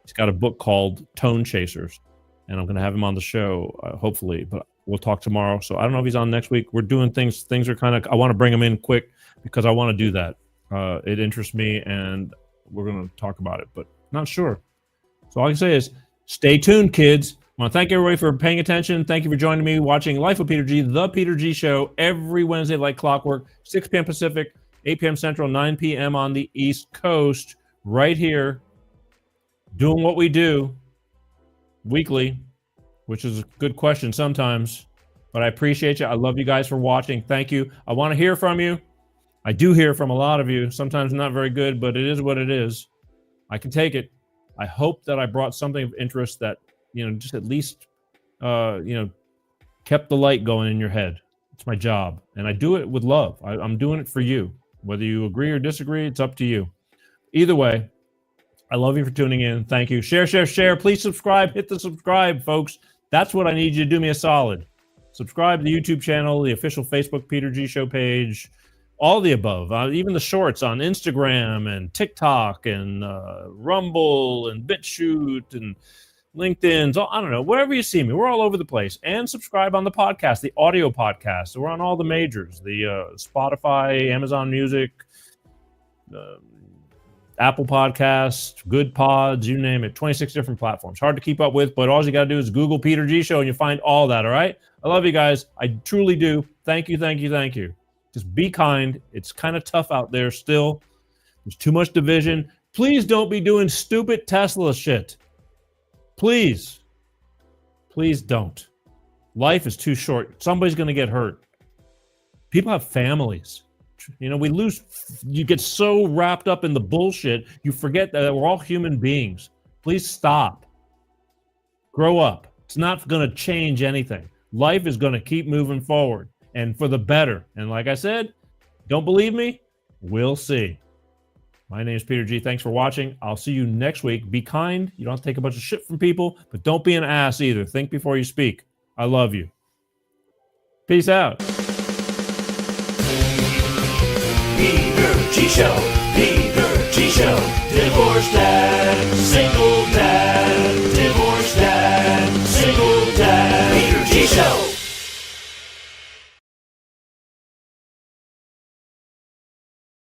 He's got a book called Tone Chasers, and I'm going to have him on the show, hopefully, but we'll talk tomorrow. So I don't know if he's on next week. We're doing things are kind of, I want to bring him in quick because I want to do that. It interests me, and we're going to talk about it, but not sure. So all I can say is stay tuned, kids. I want to thank everybody for paying attention. Thank you for joining me, watching Life of Peter G, The Peter G Show, every Wednesday like clockwork, 6 p.m. Pacific, 8 p.m. Central, 9 p.m. on the East Coast, right here, doing what we do weekly, which is a good question sometimes, but I appreciate you. I love you guys for watching. Thank you. I want to hear from you. I do hear from a lot of you, sometimes not very good, but it is what it is. I can take it. I hope that I brought something of interest that, just at least, kept the light going in your head. It's my job, and I do it with love. I'm doing it for you. Whether you agree or disagree, it's up to you. Either way, I love you for tuning in. Thank you. Share, share, share. Please subscribe. Hit the subscribe, folks. That's what I need you to do me a solid. Subscribe to the YouTube channel, the official Facebook Peter G Show page, all the above, even the shorts on Instagram and TikTok and Rumble and BitChute and LinkedIn. I don't know, wherever you see me, we're all over the place. And subscribe on the podcast, the audio podcast. So we're on all the majors, the Spotify, Amazon Music, Apple Podcasts, Good Pods, you name it, 26 different platforms. Hard to keep up with, but all you got to do is Google Peter G Show and you find all that, all right? I love you guys. I truly do. Thank you, thank you, thank you. Just be kind. It's kind of tough out there still. There's too much division. Please don't be doing stupid Tesla shit. Please. Please don't. Life is too short. Somebody's going to get hurt. People have families. You get so wrapped up in the bullshit, you forget that we're all human beings. Please stop. Grow up. It's not going to change anything. Life is going to keep moving forward. And for the better. And like I said, don't believe me? We'll see. My name is Peter G. Thanks for watching. I'll see you next week. Be kind. You don't have to take a bunch of shit from people, but don't be an ass either. Think before you speak. I love you. Peace out. Peter G Show. Peter G Show. Divorced dad. Single dad. Divorced dad. Single dad. Peter G Show.